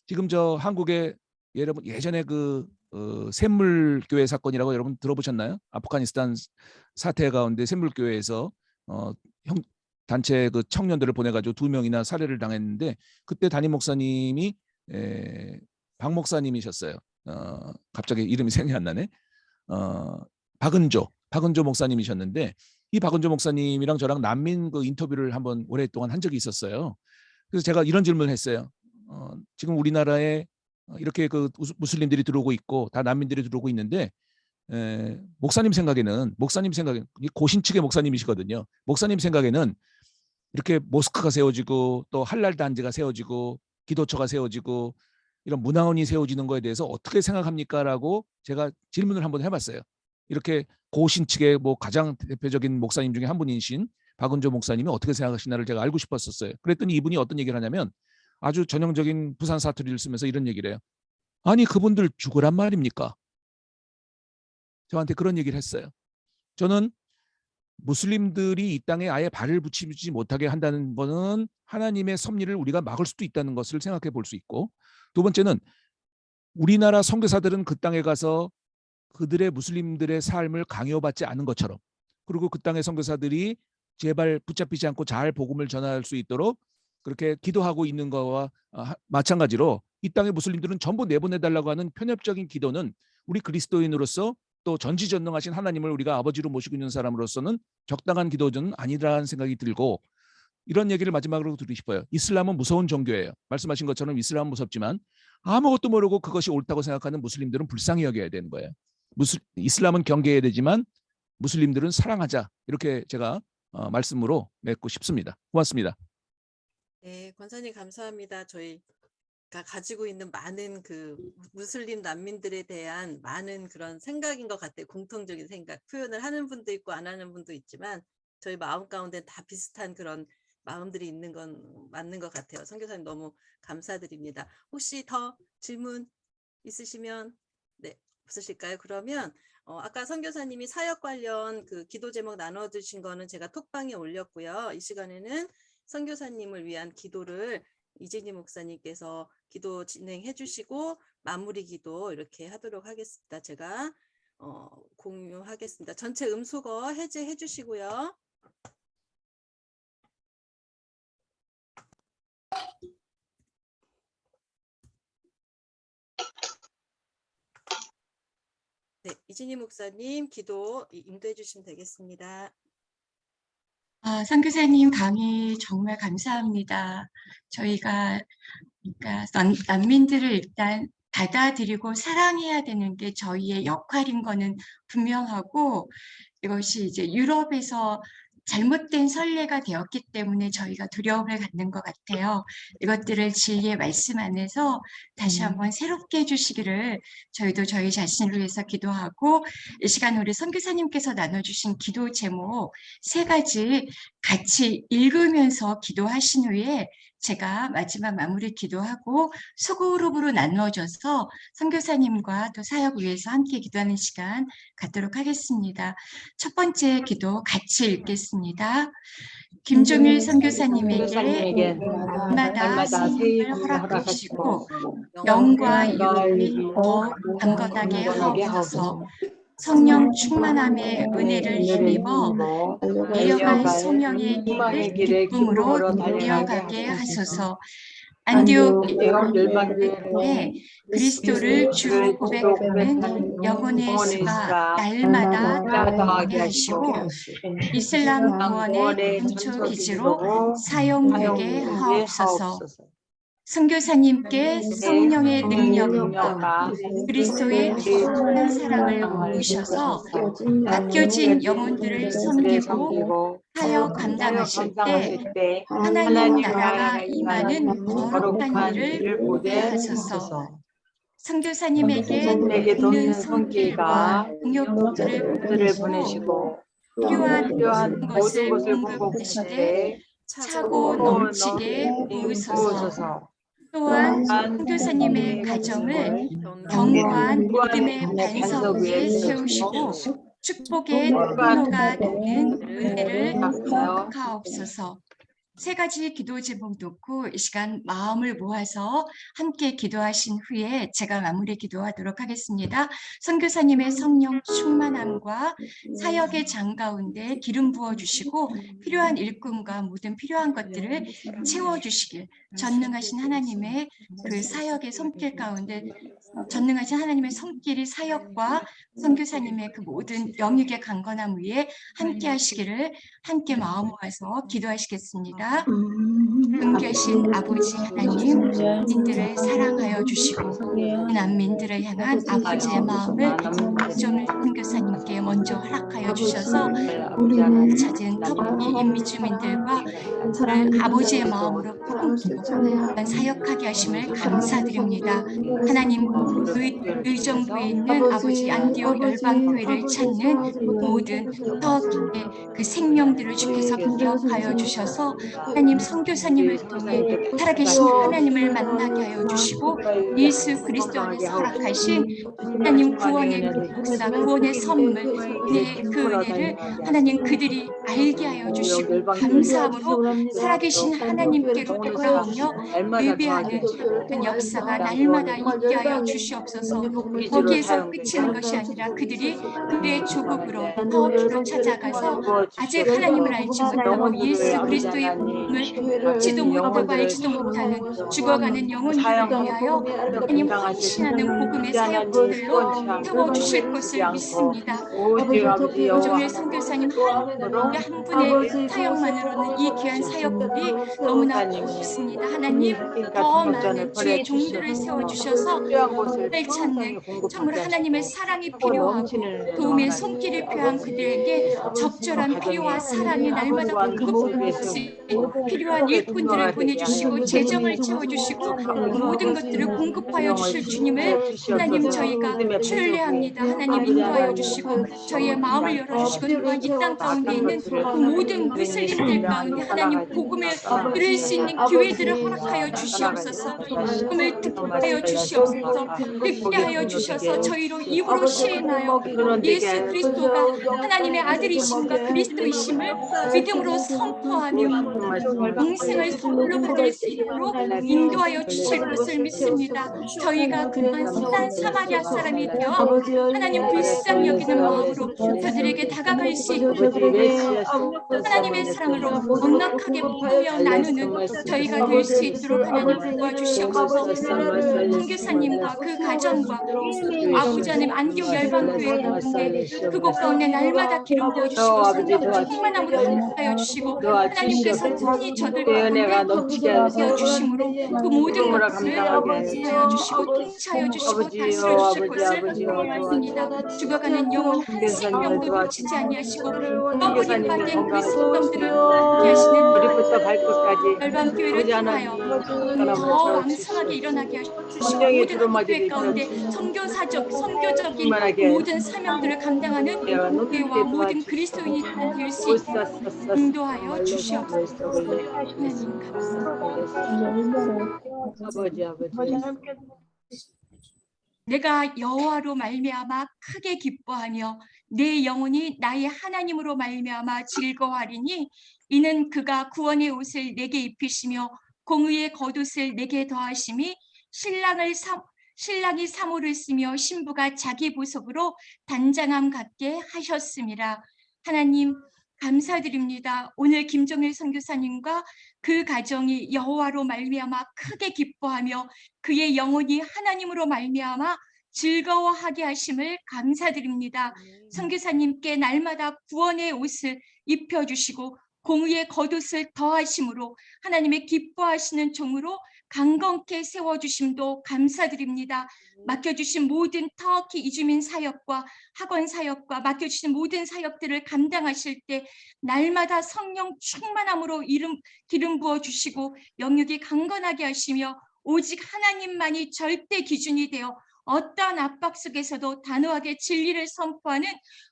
Speaker 1: 지금 저 한국에 여러분 예전에 그 샘물교회 사건이라고 여러분 들어보셨나요? 아프가니스탄 사태 가운데 샘물교회에서 단체 그 청년들을 보내가지고 2명이나 살해를 당했는데 그때 담임 목사님이 박 목사님이셨어요. 갑자기 이름이 생각이 안 나네. 박은조 목사님이셨는데 이 박은조 목사님이랑 저랑 난민 그 인터뷰를 한번 오랫동안 한 적이 있었어요. 그래서 제가 이런 질문을 했어요. 지금 우리나라에 이렇게 그 무슬림들이 들어오고 있고 다 난민들이 들어오고 있는데 목사님 생각에는 고신 측의 목사님이시거든요. 목사님 생각에는 이렇게 모스크가 세워지고 또 할랄 단지가 세워지고 기도처가 세워지고 이런 문화원이 세워지는 거에 대해서 어떻게 생각합니까?라고 제가 질문을 한번 해봤어요. 이렇게 고신 측의 뭐 가장 대표적인 목사님 중에 한 분이신 박은조 목사님이 어떻게 생각하시나를 제가 알고 싶었었어요. 그랬더니 이분이 어떤 얘기를 하냐면 아주 전형적인 부산 사투리를 쓰면서 이런 얘기를 해요. 아니 그분들 죽으란 말입니까? 저한테 그런 얘기를 했어요. 저는 무슬림들이 이 땅에 아예 발을 붙이지 못하게 한다는 것은 하나님의 섭리를 우리가 막을 수도 있다는 것을 생각해 볼 수 있고, 두 번째는 우리나라 선교사들은 그 땅에 가서 그들의 무슬림들의 삶을 강요받지 않은 것처럼, 그리고 그 땅의 선교사들이 제발 붙잡히지 않고 잘 복음을 전할 수 있도록 그렇게 기도하고 있는 거와 마찬가지로 이 땅의 무슬림들은 전부 내보내달라고 하는 편협적인 기도는 우리 그리스도인으로서 또 전지전능하신 하나님을 우리가 아버지로 모시고 있는 사람으로서는 적당한 기도는 아니라는 생각이 들고, 이런 얘기를 마지막으로 드리고 싶어요. 이슬람은 무서운 종교예요. 말씀하신 것처럼 이슬람은 무섭지만 아무것도 모르고 그것이 옳다고 생각하는 무슬림들은 불쌍히 여겨야 되는 거예요. 이슬람은 경계해야 되지만 무슬림들은 사랑하자, 이렇게 제가 말씀으로 맺고 싶습니다. 고맙습니다.
Speaker 2: 네, 권사님 감사합니다. 저희가 가지고 있는 많은 그 무슬림 난민들에 대한 많은 그런 생각인 것 같아요. 공통적인 생각. 표현을 하는 분도 있고 안 하는 분도 있지만 저희 마음 가운데 다 비슷한 그런 마음들이 있는 건 맞는 것 같아요. 선교사님 너무 감사드립니다. 혹시 더 질문 있으시면 네, 없으실까요? 그러면 아까 선교사님이 사역 관련 그 기도 제목 나눠주신 거는 제가 톡방에 올렸고요. 이 시간에는 선교사님을 위한 기도를 이진희 목사님께서 기도 진행해 주시고 마무리 기도 이렇게 하도록 하겠습니다. 제가 공유하겠습니다. 전체 음소거 해제해 주시고요. 네, 이진희 목사님 기도 인도해 주시면 되겠습니다.
Speaker 6: 선교사님 강의 정말 감사합니다. 저희가 그러니까 난민들을 일단 받아들이고 사랑해야 되는 게 저희의 역할인 거는 분명하고, 이것이 이제 유럽에서 잘못된 선례가 되었기 때문에 저희가 두려움을 갖는 것 같아요. 이것들을 진리의 말씀 안에서 다시 한번 새롭게 해주시기를 저희도 저희 자신을 위해서 기도하고, 이 시간 우리 선교사님께서 나눠주신 기도 제목 3가지 같이 읽으면서 기도하신 후에 제가 마지막 마무리 기도하고 소그룹으로 나누어져서 선교사님과 또 사역 위해서 함께 기도하는 시간 갖도록 하겠습니다. 첫 번째 기도 같이 읽겠습니다. 김종일 선교사님에게 날마다 새 힘을 허락해 주시고 영과 유익이 더욱 강건하게 하옵소서. 성령 충만함의 은혜를 힘입어 달려갈 소명의 길을 기쁨으로 달려가게 하소서. 안디옥 열방교회에 그리스도를 주로 고백하는 영혼의 수가 날마다 더하게 하시고 이슬람 구원의 근처 기지로 사용되게 하옵소서. 선교사님께 성령의 능력과 그리스도의 무한한 사랑을 부으셔서 맡겨진 영혼들을 섬기고 하여 감당하실 때 하나님 나라가 임하는 거룩한 일을 보게 하소서. 선교사님에게 있는 손길과 능력들을 보내시고 필요한 것을 공급하시되 차고 넘치게 부으소서. 또한 선교사님의 가정을 견고한 믿음의 반석 위에 세우시고 축복의 통로가 되는 은혜를 허락하옵소서. 3가지 기도 제목 놓고 이 시간 마음을 모아서 함께 기도하신 후에 제가 마무리 기도하도록 하겠습니다. 선교사님의 성령 충만함과 사역의 장 가운데 기름 부어주시고 필요한 일꾼과 모든 필요한 것들을 채워주시길, 전능하신 하나님의 그 사역의 손길 가운데 전능하신 하나님의 손길이 사역과 선교사님의 그 모든 영역의 강건함 위에 함께 하시기를 함께 마음 모아서 기도하시겠습니다. 은계신 아버지 하나님, 님들을 사랑하여 주시고 난민들을 향한 아버지의 마음을 김종일 선교사님께 먼저 허락하여 주셔서 찾은 모든 터키 인미 주민들과 아버지의 마음으로 사역하게 하심을 감사드립니다. 하나님, 의정부에 있는 아버지 안디옥 열방교회를 찾는 모든 터키의 그 생명들을 주께서 기억하여 주셔서 하나님 선교사님을 통해 살아계신 하나님을 만나게 하여 주시고 예수 그리스도 안에서 허락하신 하나님 구원의 역사, 구원의 선물, 그 은혜를 하나님 그들이 알게 하여 주시고 감사함으로 살아계신 하나님께로 돌아오며 예배하는 그 역사가 날마다 있게 하여 주시옵소서. 거기에서 그치는 것이 아니라 그들이 그의 조국으로 터키로 찾아가서 아직 하나님을 알지 못하고 예수 그리스도의 복음을 듣지도 못하고 알지도 못하는 죽어가는 영혼들을 위하여 하나님 헌신하는 복음의 사역들로 세워주실 것을 믿습니다. 김종일 선교사님 한 분의 사역만으로는 이 귀한 사역들이 너무나 고맙습니다. 하나님 더 많은 주의 종들을 세워주셔서 를 찾는 참으로 하나님의 사랑이 필요하고 도움의 손길이 필요한 그들에게 적절한 필요와 사랑이 날마다 공급될 수 필요한 일꾼들을 보내주시고 재정을 채워주시고 모든 것들을 공급하여 주실 주님을 하나님 저희가 신뢰합니다. 하나님 인도하여 주시고 저희의 마음을 열어주시고 또한 이 땅 가운데 있는 그 모든 무슬림들 가운데 하나님 복음을 들을 수 있는 기회들을 허락하여 주시옵소서. 복음을 듣게 하여 주시옵소서. 듣게 하여 주셔서 저희로 입으로 시인하여 예수 그리스도가 하나님의 아들이심과 그리스도이심을 믿음으로 선포하며 영생을 선물로 받을 수 있도록 인도하여 주실 것을 믿습니다. 저희가 그만 선한 사마리아 사람이 되어 하나님 불쌍히 여기는 마음으로 저들에게 다가갈 수 있고 하나님의 사랑으로 넉넉하게 부으며 나누는 저희가 될 수 있도록 하나님 도와주시옵소서. 선교사님과 그 가정과 아버지 하나님 안디옥 열방교회 가운데 그곳 가운데 날마다 기름 부어주시고 성령 충만함으로 함께하여 주시고 하나님께서 특히 저들 가운데 하여 주심으로 그 모든 것을 하여 주시고 통치하여 주시고 다스려 주실 것을 말씀입니다. 죽어가는 영혼 한 생명도 놓치지 아니하시고 버림받은 그 생명들을 하시는 열방교회를 통하여 더 왕성하게 일어나게 하시고 모든 교회 가운데 선교적인 모든 사명들을 감당하는 교회와 모든 그리스도인이 될 수 있도록 인도하여 주시옵소서. 하나님 감사합니다. 내가 여호와로 말미암아 크게 기뻐하며 내 영혼이 나의 하나님으로 말미암아 즐거워하리니 이는 그가 구원의 옷을 내게 입히시며 공의의 겉옷을 내게 더하심이 신랑이 사모를 쓰며 신부가 자기 보석으로 단장함 같게 하셨음이라. 하나님 감사드립니다. 오늘 김종일 선교사님과 그 가정이 여호와로 말미암아 크게 기뻐하며 그의 영혼이 하나님으로 말미암아 즐거워하게 하심을 감사드립니다. 선교사님께 날마다 구원의 옷을 입혀주시고 공의의 겉옷을 더하심으로 하나님의 기뻐하시는 종으로 강건케 세워주심도 감사드립니다. 맡겨주신 모든 터키 이주민 사역과 학원 사역과 맡겨주신 모든 사역들을 감당하실 때 날마다 성령 충만함으로 기름 부어주시고 영역이 강건하게 하시며 오직 하나님만이 절대 기준이 되어 어떠한 압박 속에서도 단호하게 진리를 선포하는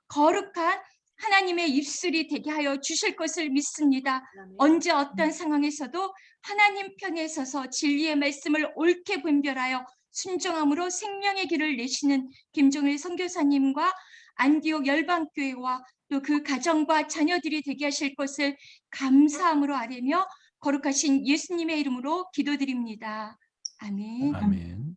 Speaker 6: 거룩한 하나님의 입술이 되게 하여 주실 것을 믿습니다. 언제 어떤 상황에서도 하나님 편에 서서 진리의 말씀을 옳게 분별하여 순종함으로 생명의 길을 내시는 김종일 선교사님과 안디옥 열방교회와 또 그 가정과 자녀들이 되게 하실 것을 감사함으로 아뢰며 거룩하신 예수님의 이름으로 기도드립니다. 아멘.
Speaker 1: 아멘.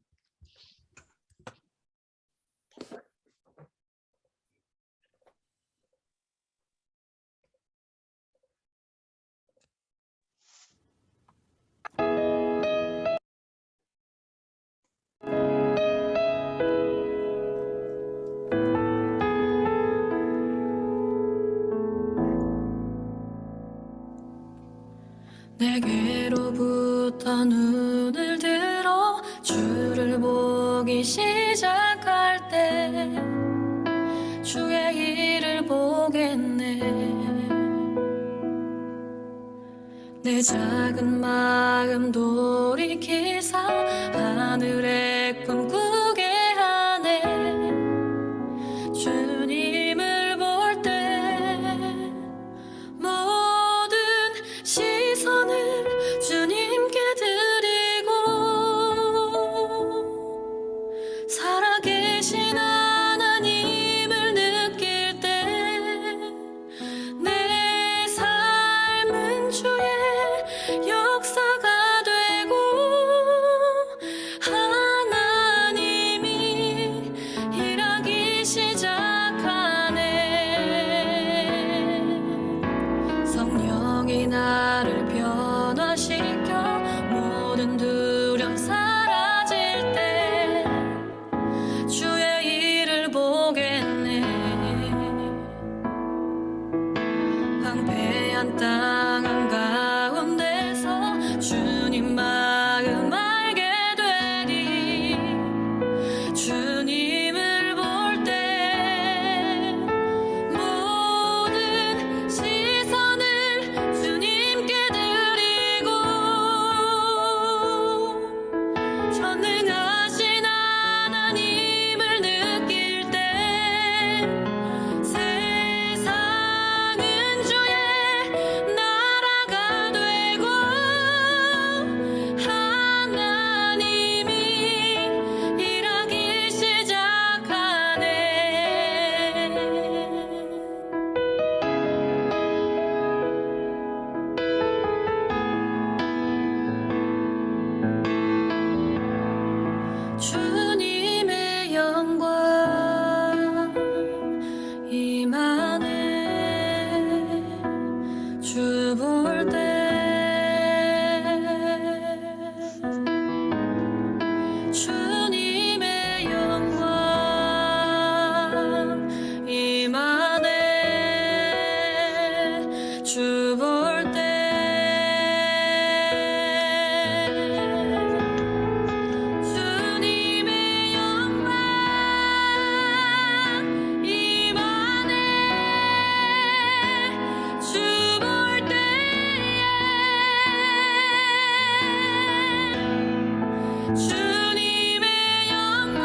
Speaker 7: 내게로부터 눈을 들어 주를 보기 시작할 때 주의 일을 보겠네. 내 작은 마음 돌이키사 하늘의 꿈 꾸게 하네. 주님을 볼 때 모든 시선을 주님께 드리고 살아계신 하나님을 느낄 때 내 삶은 주의 역사가 되고 하나님이 일하기 시작하네. 성령이 나를 변화시켜 모든 두려움 사라질 때 주의 일을 보겠네. 황폐한 땅 한가운데서 주님 마음 알게 되리. 주님을 볼 때 모든 시선을 주님께 드리고 전능하신 하나님을 느낄 때 세상은 주의 나라가 되고 하나님이 일하기 시작하네. 주님의 영광 임하네. 주 볼 때 주님의 영광 임하네. 주 볼 때 주님의 영광 임하네. 주 볼 때에 주님의 영광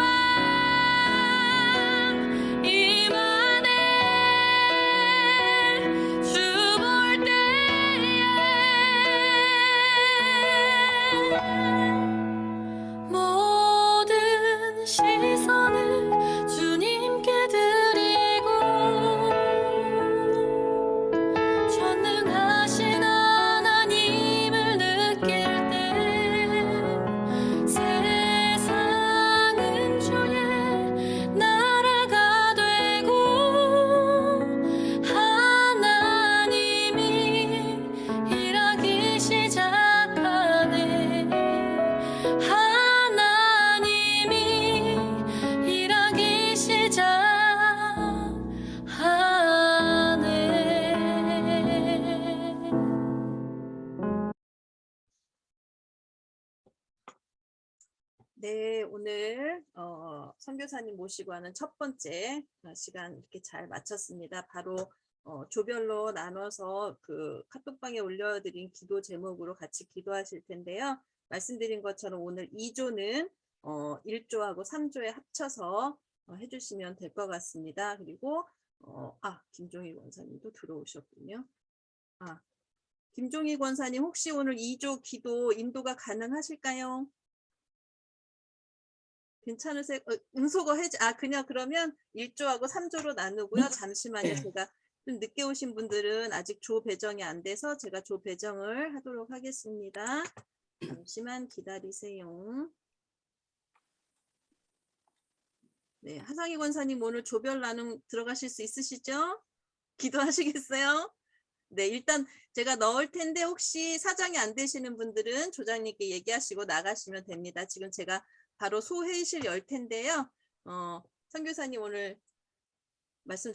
Speaker 7: 임하네. 주 볼 때에 모든 시선을 주님께 드리고 전능하신 하나님을 느낄 때 세상은 주의 나라가 되고 하나님이 일하기 시작하네. 하나님이 일하기 시작하네.
Speaker 2: 네, 오늘 선교사님 모시고 하는 첫 번째 시간 이렇게 잘 마쳤습니다. 바로 조별로 나눠서 그 카톡방에 올려드린 기도 제목으로 같이 기도하실 텐데요. 말씀드린 것처럼 오늘 2조는 1조하고 3조에 합쳐서 해주시면 될 것 같습니다. 그리고 김종희 권사님도 들어오셨군요. 김종희 권사님 혹시 오늘 2조 기도 인도가 가능하실까요? 괜찮으세요? 응소거 해줘. 그러면 1조하고 3조로 나누고요. 잠시만요. 제가 좀 늦게 오신 분들은 아직 조 배정이 안 돼서 제가 조 배정을 하도록 하겠습니다. 잠시만 기다리세요. 네, 하상희 권사님 오늘 조별 나눔 들어가실 수 있으시죠? 기도하시겠어요? 네, 일단 제가 넣을 텐데 혹시 사정이 안 되시는 분들은 조장님께 얘기하시고 나가시면 됩니다. 지금 제가 바로 소회의실 열 텐데요. 선교사님 오늘 말씀